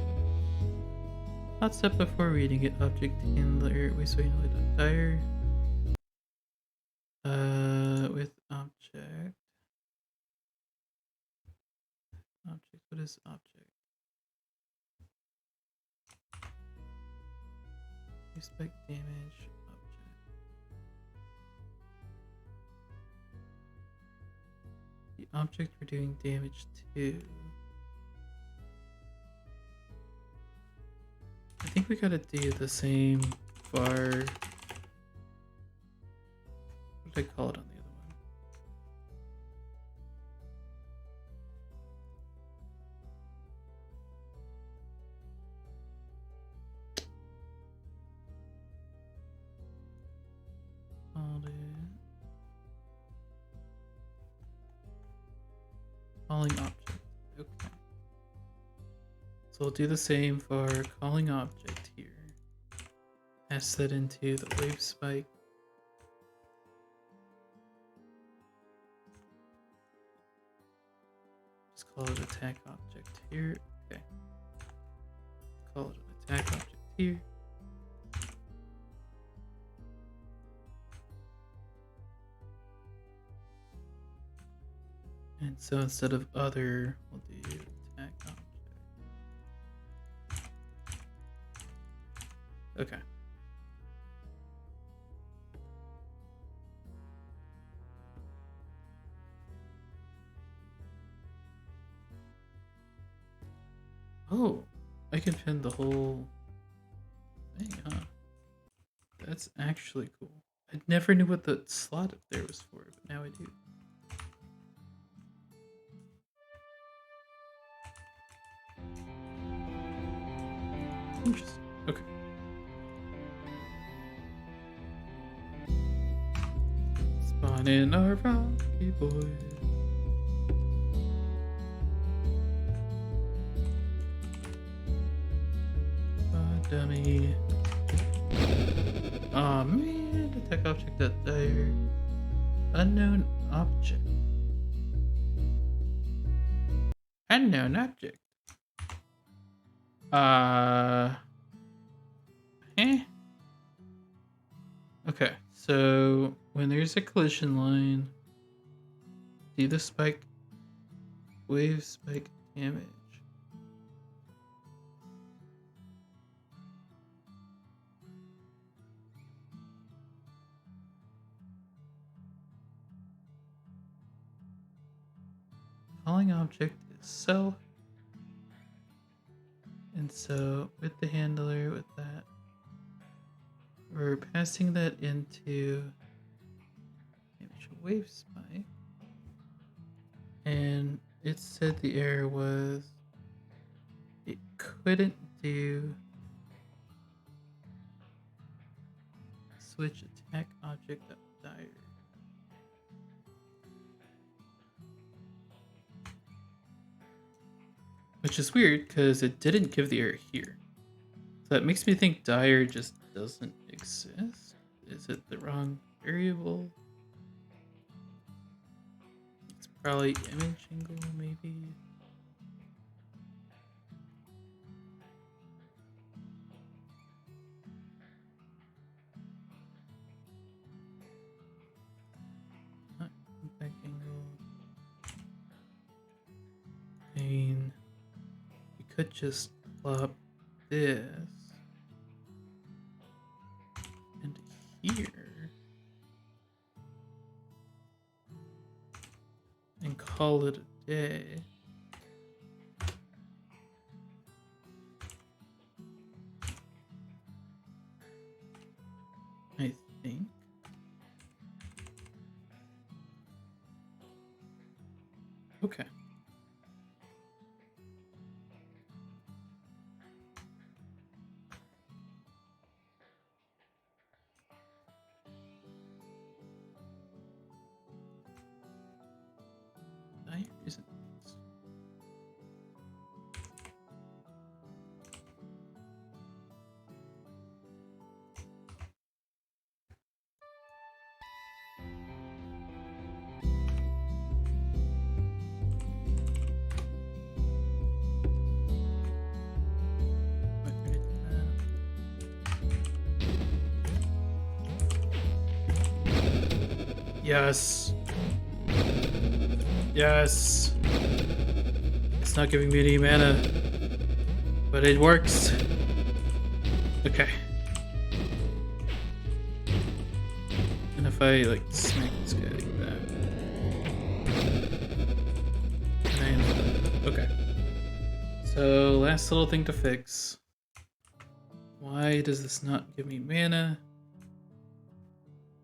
Hot step before reading it. Object handler. Wait, so you know it dire. With object. Object. What is object? Respect damage. Object. The object we're doing damage to. I think we gotta do the same var. What did I call it on the other one? Called it calling object. Okay. So we'll do the same for calling object here. Pass that into the wave spike. Just call it attack object here. Okay. Call it an attack object here. And so instead of other, we'll do attack object. Okay. Oh, I can pin the whole thing, huh? That's actually cool. I never knew what the slot up there was for, but now I do. Interesting. Okay. Spawn in our Rocky Boy. Dummy. Aw, man, attack object up there. Unknown object. Unknown object. Okay, so when there's a collision line, do the spike, wave spike damage. Calling object is self. And so with the handler, with that, we're passing that into damage wave spike. And it said the error was it couldn't do switch attack object up dire. Which is weird because it didn't give the error here. So that makes me think dire just doesn't exist. Is it the wrong variable? It's probably image angle, maybe. Not impact angle. I mean, we could just plop this into here and call it a day. I think. Okay. Dire isn't. Yes. Yes. It's not giving me any mana, but it works. Okay. And if I like smack this guy like that, okay. So last little thing to fix. Why does this not give me mana?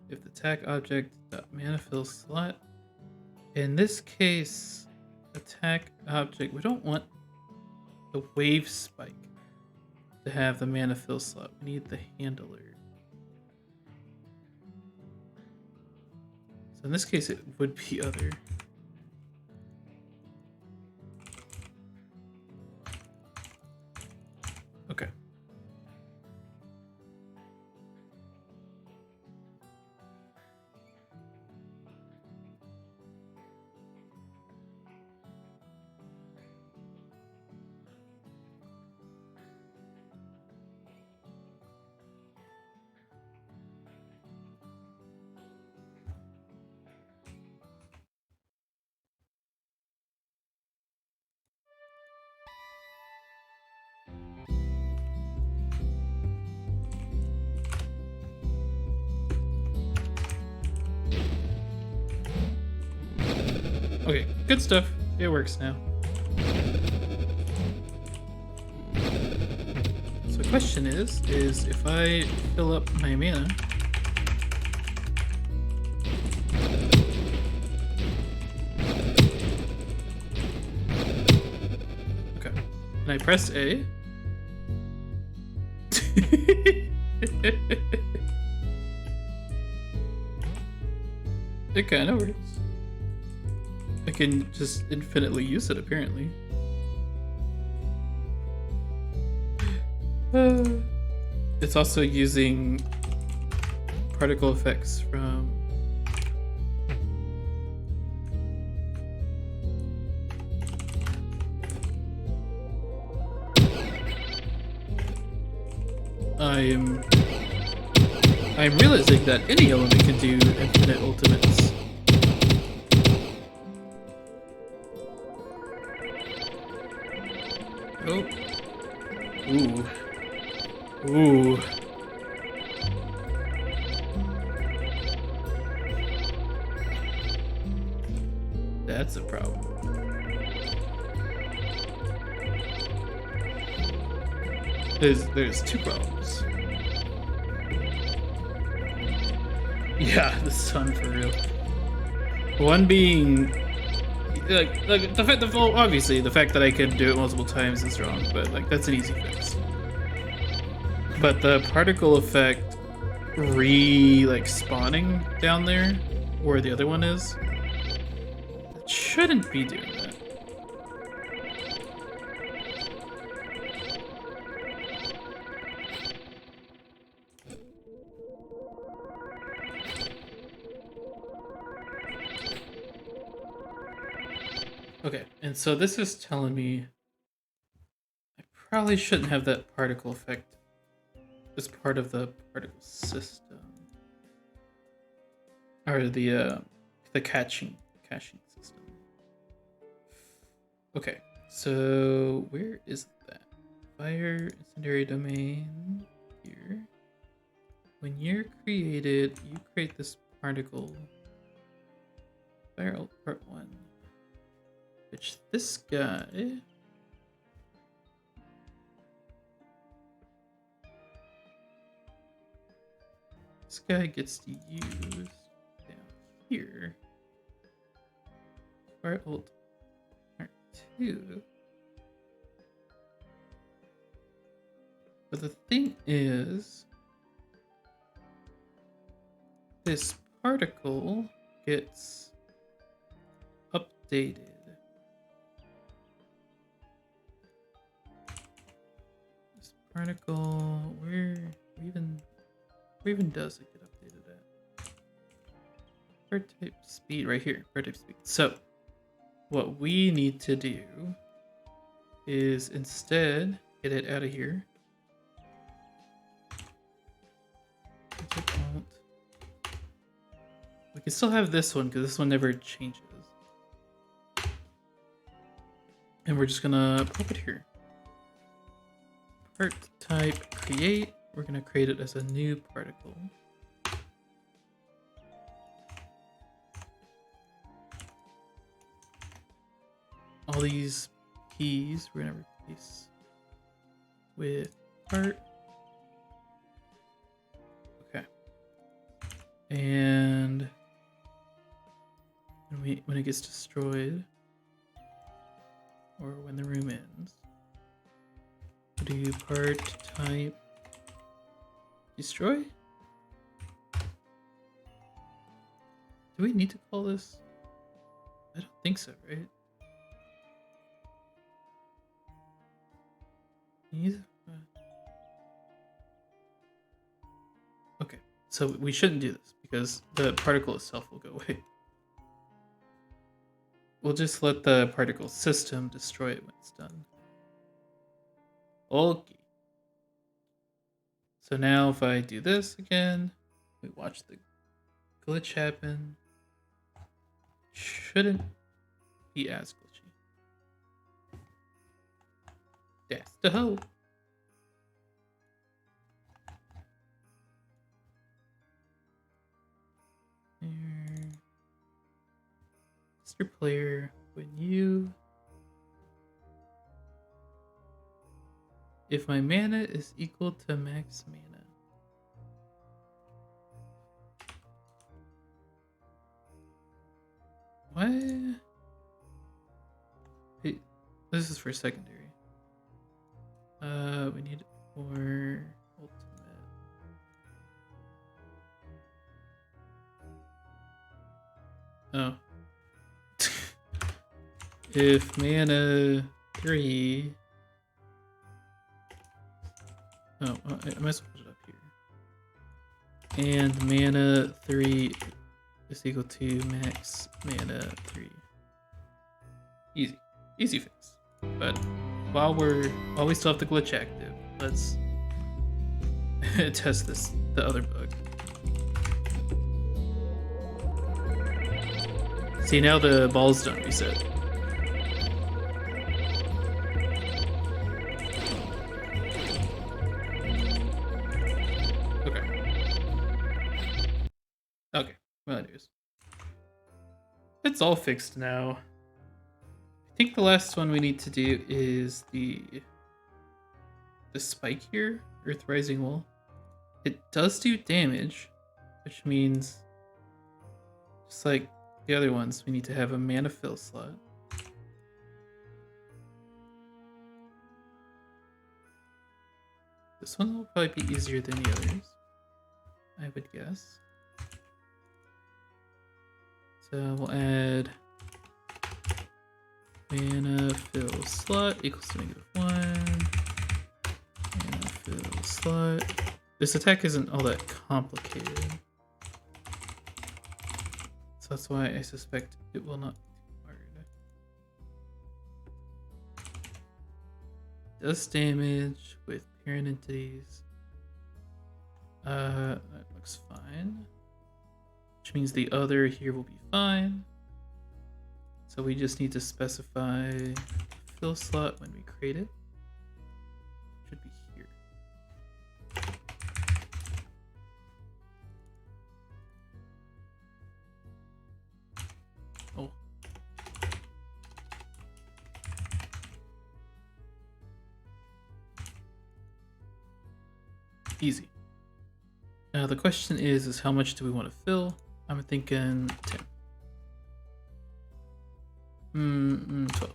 If the attack object mana fill slot. In this case, attack object, we don't want the wave spike to have the mana fill slot. We need the handler. So in this case, it would be other. Okay. Okay, good stuff. It works now. So the question is if I fill up my mana, okay, and I press A. It kind of works. I can just infinitely use it, apparently. It's also using particle effects from I'm realizing that any element can do infinite ultimates. Oh. Ooh. Ooh. That's a problem. There's two problems. Yeah, the sun for real. One being like the fact that, well, obviously the fact that I could do it multiple times is wrong, but like that's an easy fix. But the particle effect like spawning down there where the other one is, it shouldn't be doing that. Okay, and so this is telling me I probably shouldn't have that particle effect as part of the particle system, or the caching system. Okay, so where is that? Fire incendiary domain here. When you're created, you create this particle. Fire alt part 1. Which this guy gets to use down here. Fire alt part 2. But the thing is, this particle gets updated. This particle, where even does it get updated at? Card type speed, right here, card type speed. So what we need to do is instead get it out of here. We can still have this one because this one never changes. And we're just gonna pop it here. Part type create. We're gonna create it as a new particle. All these keys we're gonna replace with part And when it gets destroyed, or when the room ends, do part type destroy? Do we need to call this? I don't think so, right? Okay, so we shouldn't do this because the particle itself will go away. We'll just let the particle system destroy it when it's done. Okay. So now if I do this again, we watch the glitch happen. Shouldn't be as glitchy. That's the hope. Mr. Player, if my mana is equal to max mana. What? Hey, this is for secondary. We need it for ultimate. Oh. If mana 3. Oh, I might as well put it up here. And mana 3 is equal to max mana 3. Easy. Easy fix. But while we still have the glitch active, let's test the other bug. See, now the balls don't reset. Okay, well anyways. It's all fixed now. I think the last one we need to do is the spike here, Earth Rising Wall. It does do damage, which means just like the other ones, we need to have a mana fill slot. This one will probably be easier than the others, I would guess. So we'll add mana fill slot equals to -1. Mana fill slot. This attack isn't all that complicated, so that's why I suspect it will not be too hard. Does damage with parent entities. That looks fine. Which means the other here will be fine. So we just need to specify fill slot when we create it. Should be here. Oh. Easy. Now the question is how much do we want to fill? I'm thinking 10. 12.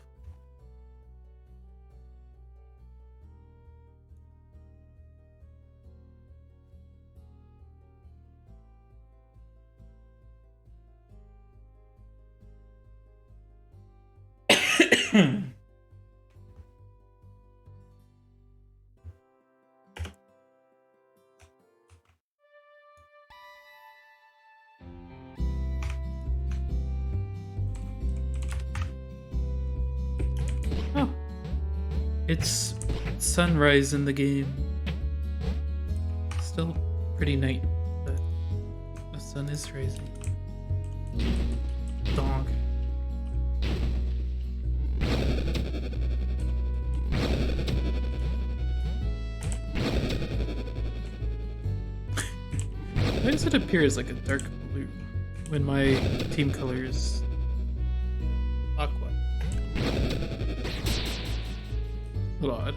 Oh, it's sunrise in the game. Still pretty night, but the sun is rising. Dog. Why does it appear as like a dark blue when my team color is aqua? A little odd.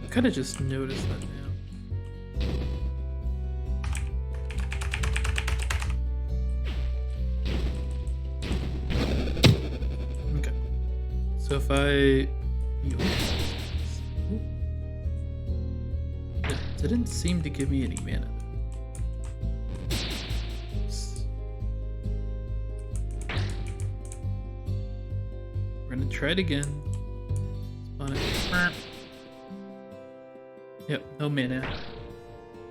Kind of just noticed that now. So if I... It didn't seem to give me any mana. Oops. We're gonna try it again. Spawn it. Yep, no mana.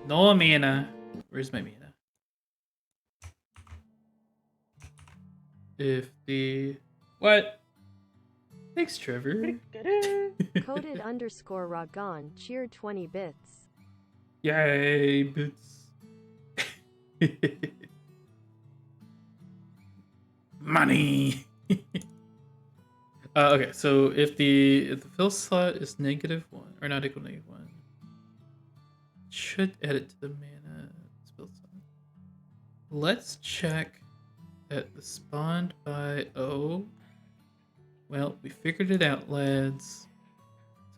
No mana. Where's my mana? If the... What? Thanks, Trevor. Coded underscore Ragon cheered 20 bits. Yay, bits. Money. Okay, so if the fill slot is -1 or not equal to -1, it should add it to the mana spell slot. Let's check at the spawned by O. Well, we figured it out, lads.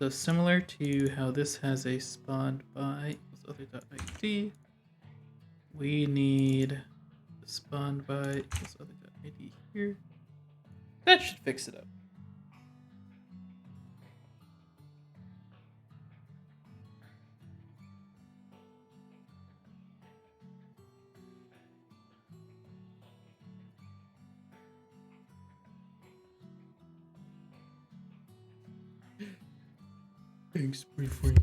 So similar to how this has a spawned by other.id, we need the spawned by other.id here. That should fix it up. Thanks, boyfriend.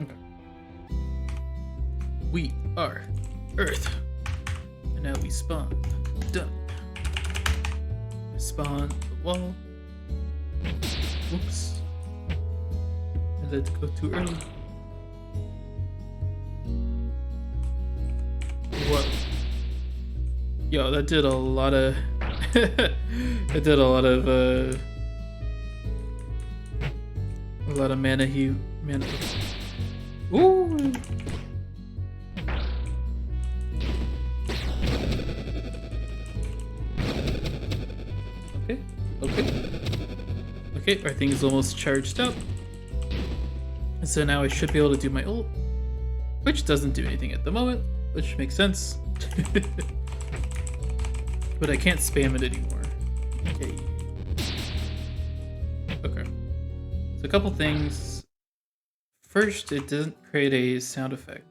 Okay. We are Earth. And now we spawn. Done. Spawn the wall. Oops. And let's go too early. Whoa. Yo, that did a lot of... it did a lot of mana mana. Ooh. Okay, our thing is almost charged up. And so now I should be able to do my ult, which doesn't do anything at the moment, which makes sense. But I can't spam it anymore. Okay. So a couple things. First, it doesn't create a sound effect.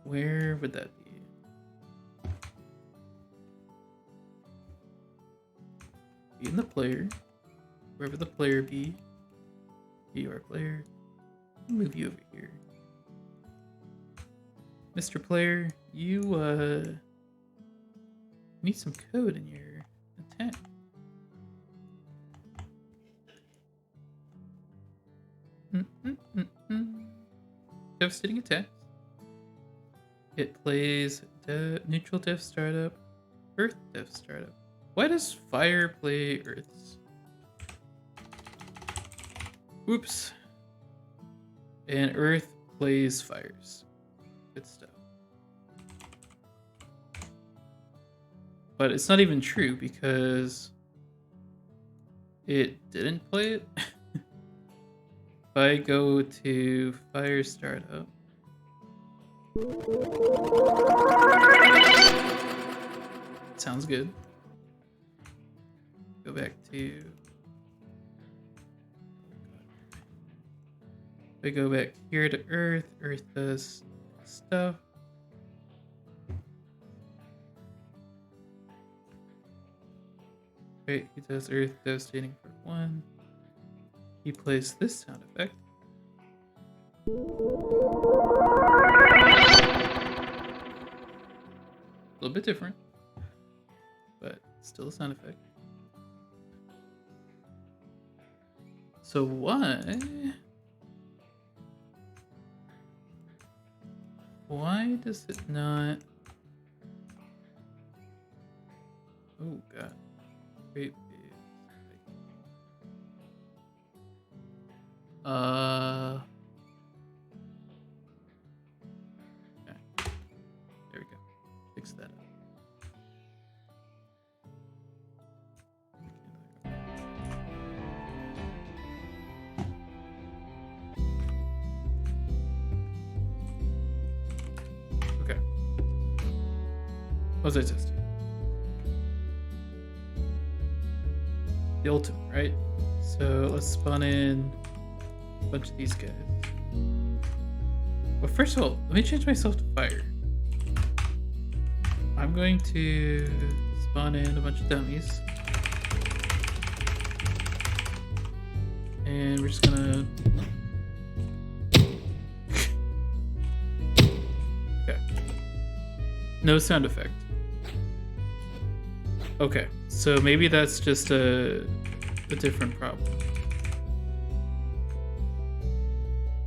Where would that be? Be in the player. Wherever the player be. Be our player. I'll move you over here. Mr. Player, you need some code in your attack. Devastating attacks. It plays neutral Death Startup, Earth Death Startup. Why does Fire play Earths? Whoops. And Earth plays Fires. Good stuff. But it's not even true because it didn't play it. If I go to Fire Startup, sounds good. Go back to... If I go back here to Earth, Earth does stuff. Right, he does Earth Devastating for 1. He plays this sound effect. A little bit different, but still a sound effect. So why does it not... Oh god. Wait. Okay. There we go. Fix that up. Okay. What was I testing? The ultimate, right? So let's spawn in a bunch of these guys. Well, first of all, let me change myself to fire. I'm going to spawn in a bunch of dummies. And we're just gonna... Okay. No sound effect. Okay, so maybe that's just a different problem.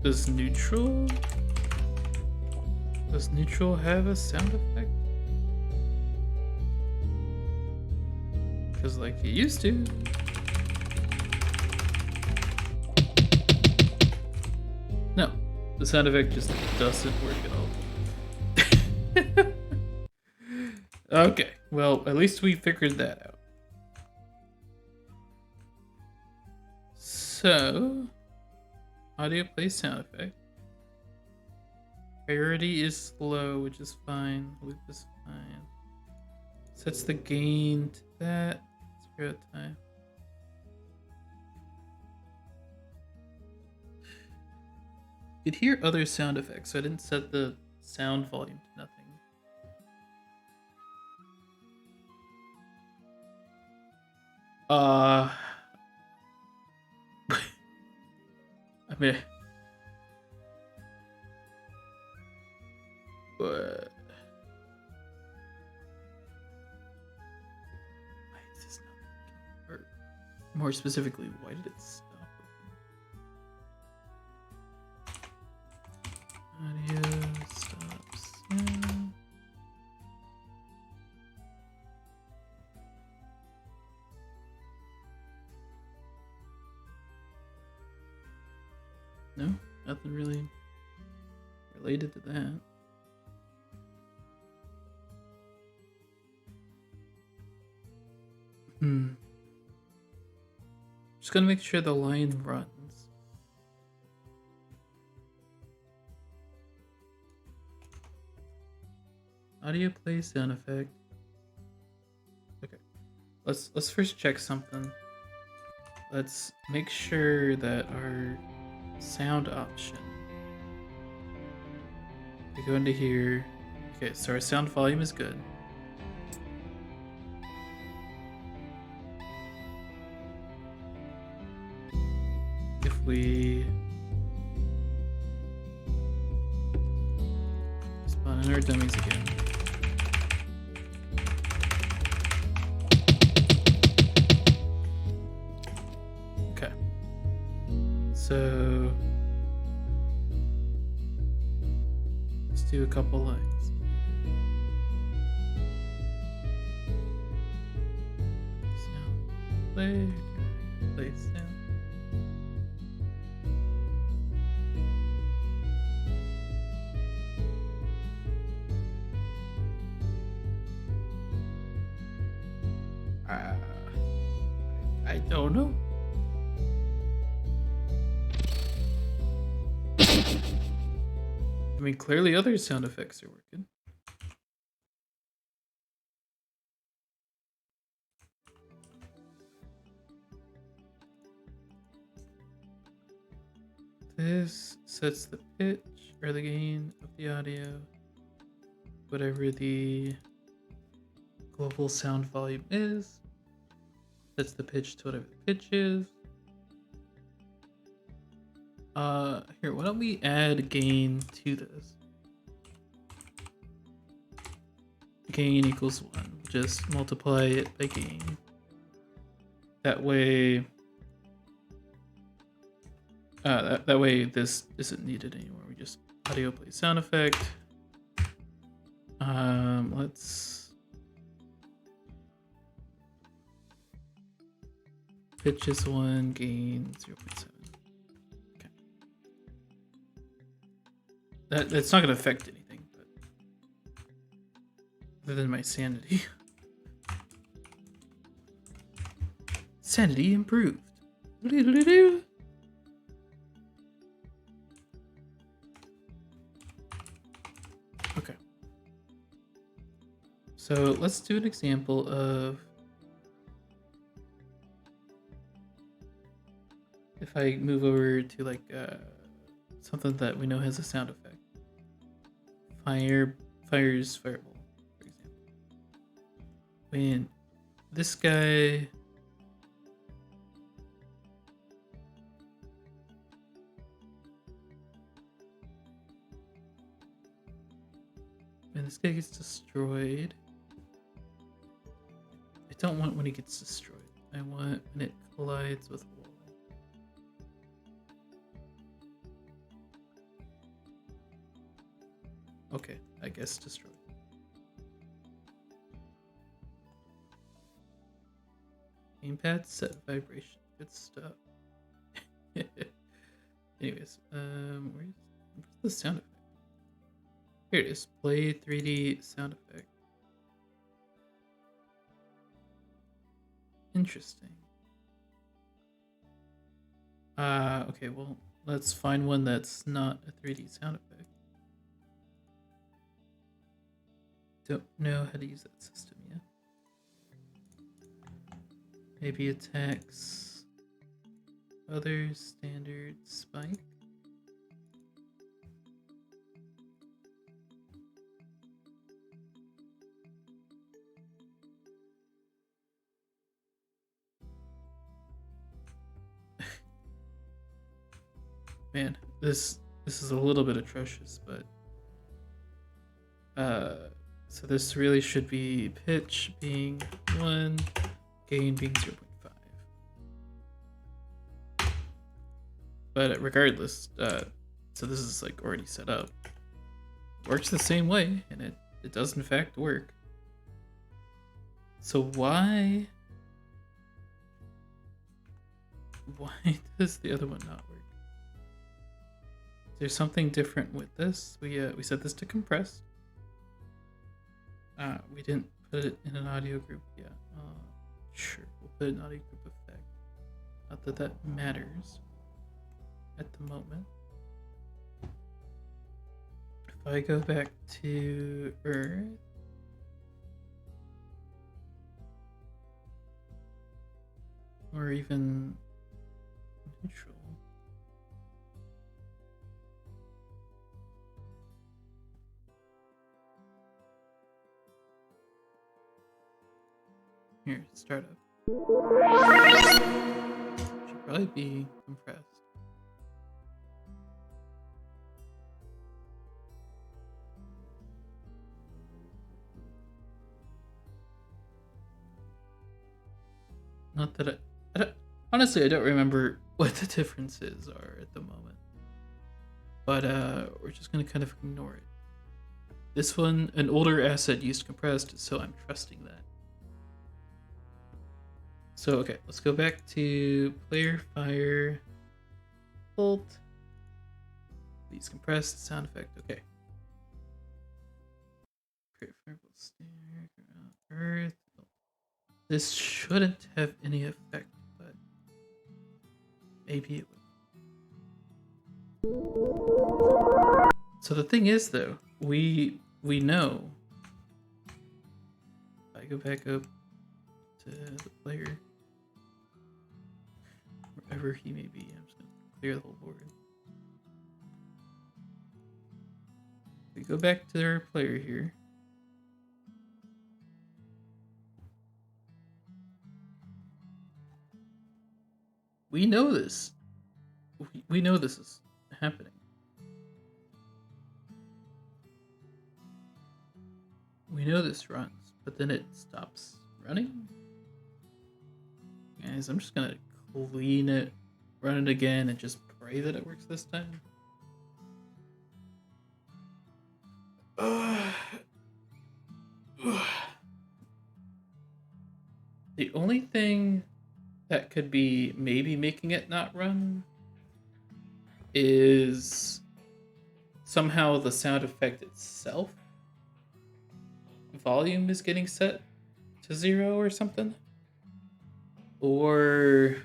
Does neutral have a sound effect? Because like it used to. No, the sound effect just doesn't work at all. Okay, well, at least we figured that out. So, audio play sound effect. Priority is slow, which is fine. Loop is fine. Sets the gain to that. 0 time. You could hear other sound effects, so I didn't set the sound volume to nothing. I mean, but why is this not working? Or more specifically, why did it stop working? Audio stops sound. No, nothing really related to that. Just gonna make sure the line runs. Audio play sound effect. Okay, let's first check something. Let's make sure that our sound option. We go into here. Okay, so our sound volume is good. If we spawn in our dummies again. Okay. So let's do a couple lines. Sound play sound. I don't know. I mean, clearly other sound effects are working. This sets the pitch or the gain of the audio, whatever the global sound volume is. Sets the pitch to whatever the pitch is. Here, why don't we add gain to this? Gain equals 1. Just multiply it by gain. That way, that way this isn't needed anymore. We just audio play sound effect. Let's pitch is 1, gain 0.7. Okay. That's not gonna affect anything, but other than my sanity. Sanity improved. Okay. So let's do an example of if I move over to like something that we know has a sound effect. Fires fireball, for example. When this guy gets destroyed, I don't want when he gets destroyed. I want when it collides with a wall. Okay, I guess destroyed. Gamepad set vibration. Good stuff. Anyways, where's the sound effect? Here it is. Play 3D sound effect. Interesting. Okay, well, let's find one that's not a 3D sound effect. Don't know how to use that system yet. Maybe attacks. Others, standard, spike. Man, this is a little bit atrocious, but so this really should be pitch being 1, gain being 0.5. But regardless, so this is like already set up. Works the same way, and it does in fact work. So why does the other one not work? There's something different with this. We set this to compressed. We didn't put it in an audio group yet. Sure, we'll put an audio group effect. Not that that matters at the moment. If I go back to Earth, or even neutral. Here, startup. Should probably be compressed. Not that honestly, I don't remember what the differences are at the moment. But we're just gonna kind of ignore it. This one, an older asset used compressed, so I'm trusting that. So okay, let's go back to player fire bolt. These compressed sound effect. Okay. Create fireball snare, earth. This shouldn't have any effect, but maybe it would. So the thing is, though, we know. If I go back up to the player, wherever he may be, I'm just gonna clear the whole board. We go back to our player here. We know this. We know this is happening. We know this runs, but then it stops running. Guys, I'm just gonna clean it, run it again, and just pray that it works this time. The only thing that could be maybe making it not run is somehow the sound effect itself volume is getting set to 0 or something, or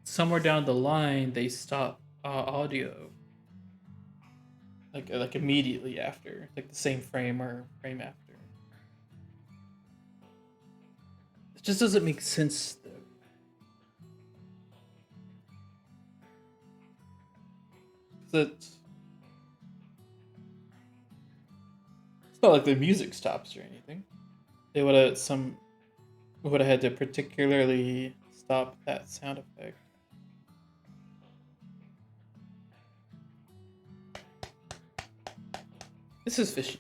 somewhere down the line they stop audio like immediately after, like the same frame or frame after. It just doesn't make sense though. It's not like the music stops or anything. They would have had to particularly stop that sound effect. This is fishy.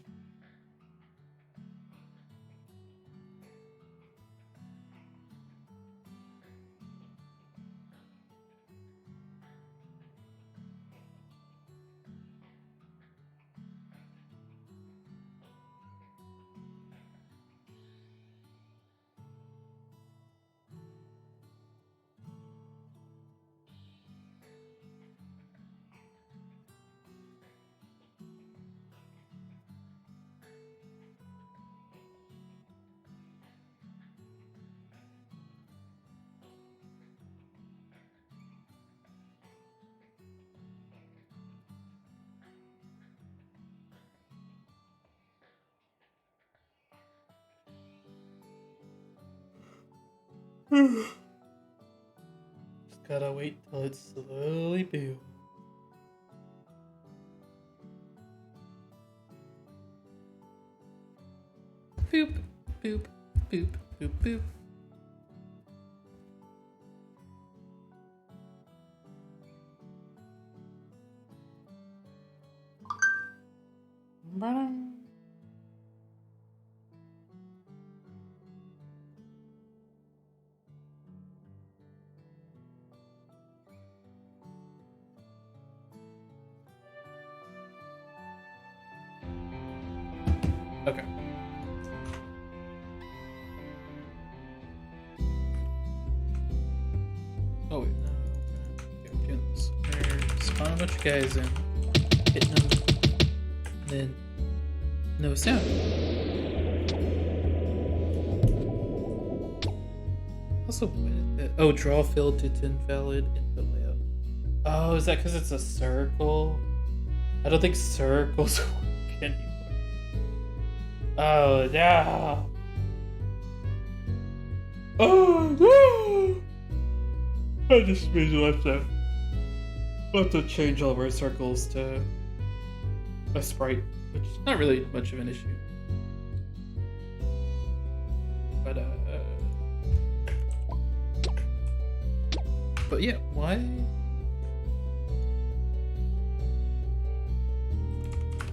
Just gotta wait till it slowly builds. Boop, boop, boop, boop, boop. Ba-dum. Okay. Oh wait, no. Okay, we're doing this. We're spawning a bunch of guys in, hitting them, and then no sound. Also, oh, draw field to invalid input layout. Oh, is that because it's a circle? I don't think circles work anymore. Oh, no. Oh, no. I just means we'll have to change all of our circles to a sprite, which is not really much of an issue. But yeah, why?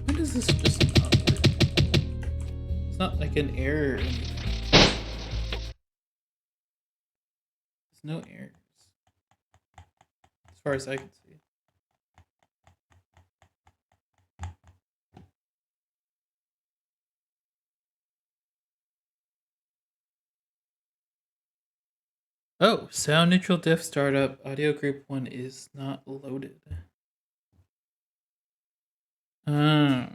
Why does this just not work? It's not like an error or anything. There's no errors. As far as I can see. Oh, sound neutral diff startup. Audio group 1 is not loaded. So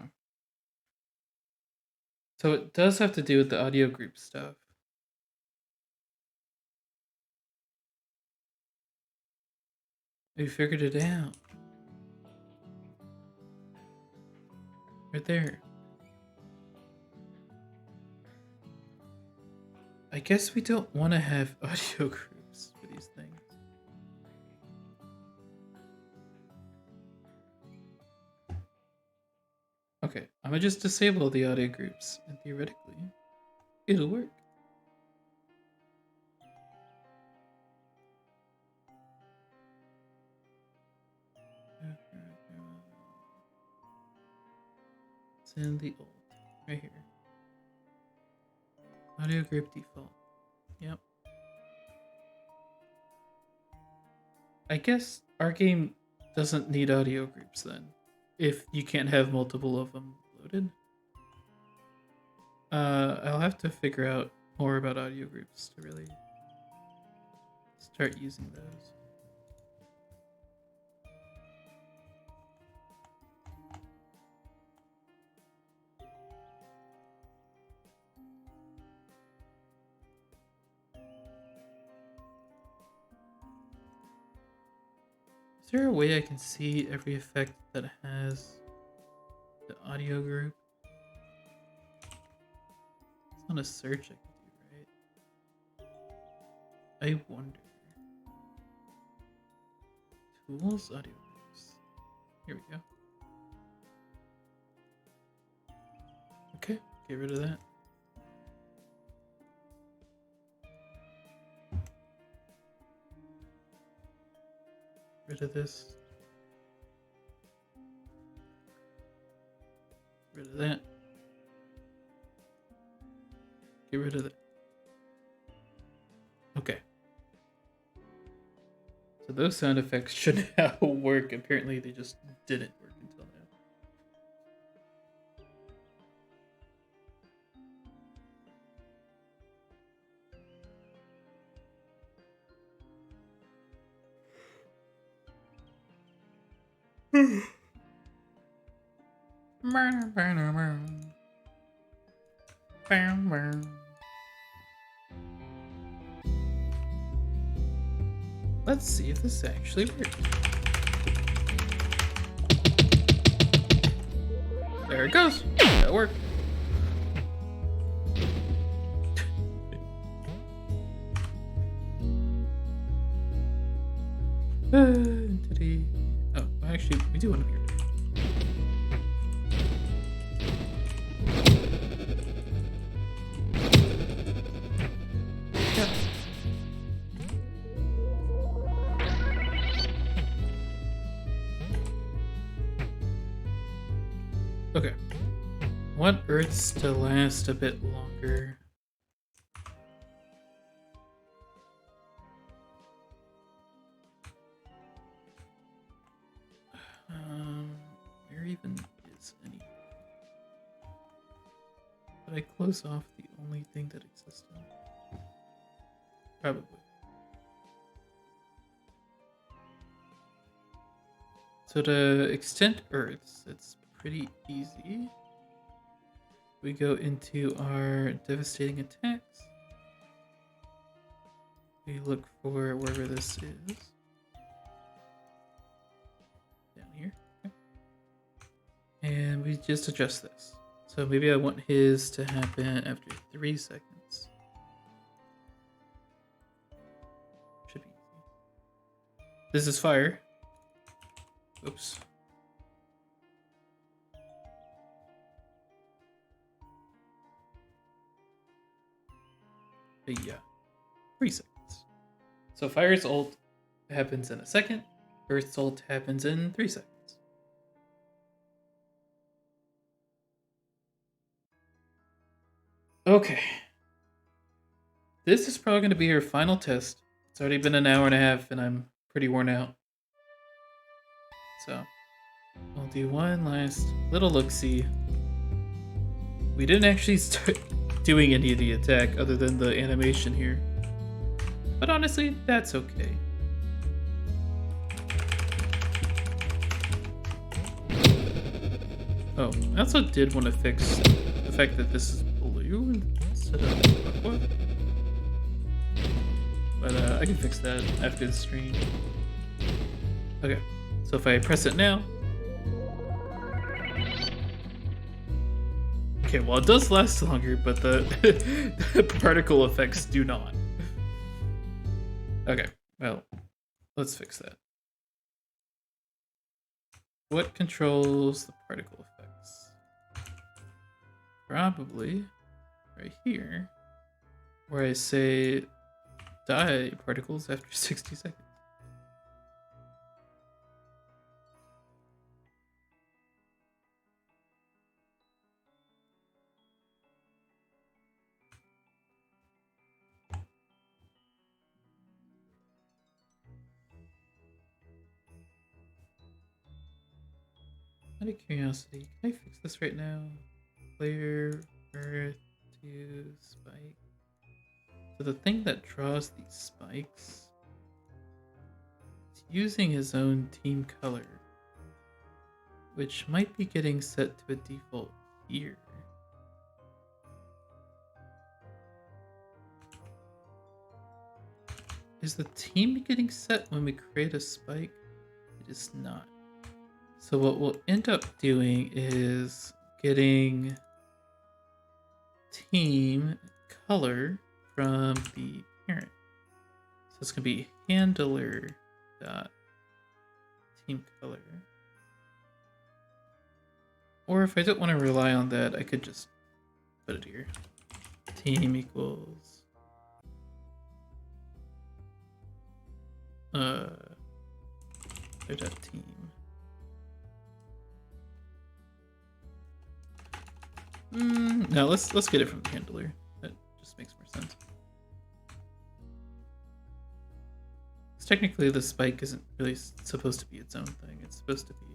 it does have to do with the audio group stuff. We figured it out. Right there. I guess we don't want to have audio groups for these things. Okay, I'm gonna just disable the audio groups, and theoretically, it'll work. It's in the old, right here. Audio group default. Yep. I guess our game doesn't need audio groups then, if you can't have multiple of them loaded. I'll have to figure out more about audio groups to really start using those. Is there a way I can see every effect that has the audio group? It's not a search I can do, right? I wonder. Tools, audio groups. Here we go. Okay, get rid of that. Rid of this. Rid of that. Get rid of that. Okay. So those sound effects should now work. Apparently they just didn't work until now. Let's see if this actually works. There it goes. That worked. Today. Oh, actually, we do want to hear. Okay. Want Earths to last a bit longer. Where even is any? Did I close off the only thing that existed? Probably. So to extend Earths, it's pretty easy. We go into our devastating attacks. We look for wherever this is. Down here. Okay. And we just adjust this. So maybe I want his to happen after 3 seconds. Should be easy. This is fire. Oops. But yeah, 3 seconds. So Fire's ult happens in a second. Earth's ult happens in 3 seconds. Okay. This is probably going to be our final test. It's already been an hour and a half and I'm pretty worn out. So, we'll do one last little look-see. We didn't actually start doing any of the attack other than the animation here. But honestly, that's okay. Oh, I also did want to fix the fact that this is blue instead of aqua. But I can fix that after the stream. Okay, so if I press it now. Okay, well it does last longer, but the particle effects do not. Okay, well, let's fix that. What controls the particle effects? Probably right here, where I say die particles after 60 seconds. Out of curiosity, can I fix this right now? Player Earth to spike. So the thing that draws these spikes is using his own team color, which might be getting set to a default here. Is the team getting set when we create a spike? It is not. So what we'll end up doing is getting team color from the parent. So it's gonna be handler dot team color. Or if I don't want to rely on that, I could just put it here. Team equals dot team. No, let's get it from the handler. That just makes more sense. Because technically the spike isn't really supposed to be its own thing. It's supposed to be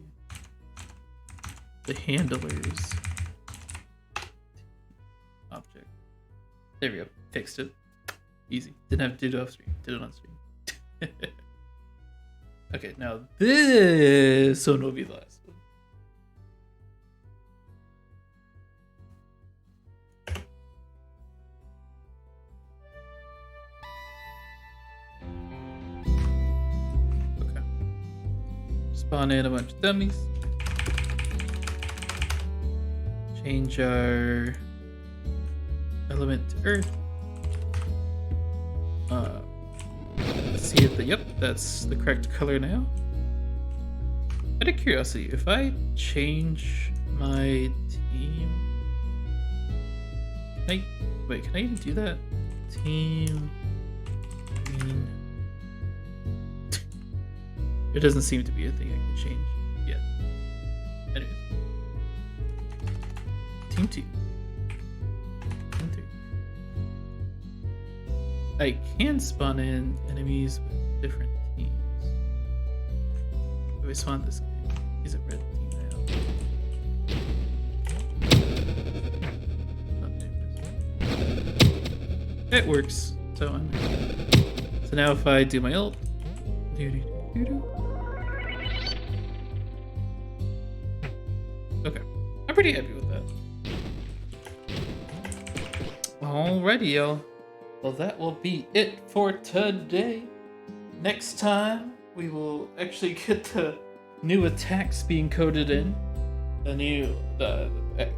the handler's object. There we go. Fixed it. Easy. Didn't have to do it off screen. Did it on screen. Okay, now this one will be the last one. Okay. Spawn in a bunch of dummies. Change our element to earth. See if yep, that's the correct color now. Out of curiosity, if I change my team, can I even do that? Team green. It doesn't seem to be a thing I can change yet. Anyways. Team 2. Team 3. I can spawn in enemies with different teams. If I spawn this guy, he's a red team now. It works. So now if I do my ult, okay, I'm pretty happy with that. Alrighty, y'all. Well, that will be it for today. Next time, we will actually get the new attacks being coded in. The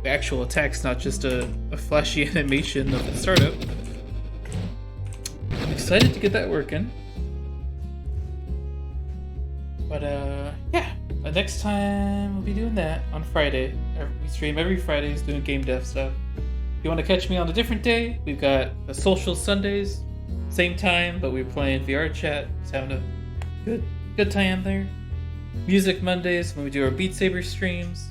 actual attacks, not just a flashy animation of the startup. I'm excited to get that working. But yeah, next time we'll be doing that on Friday. We stream every Fridays doing game dev stuff. If you want to catch me on a different day, we've got the social Sundays, same time, but we're playing VR chat. Just having a good time there. Music Mondays when we do our Beat Saber streams.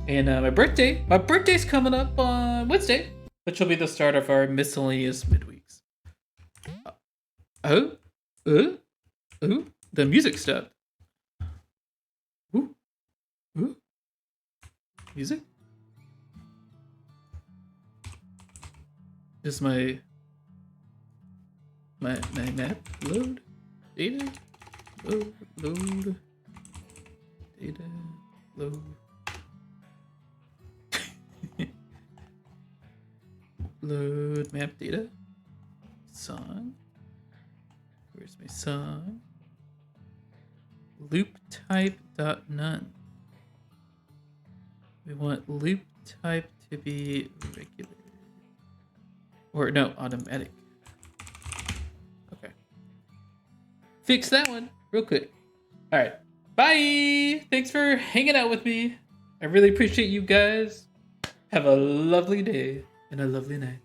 And my birthday's coming up on Wednesday, which will be the start of our miscellaneous midweeks. The music stopped. Ooh. Music? Is my map load? Data? Load. Data. Load. Load map data. Song. Where's my song? Loop type dot none. We want loop type to be regular. Or no, automatic. Okay. Fix that one real quick. Alright. Bye! Thanks for hanging out with me. I really appreciate you guys. Have a lovely day and a lovely night.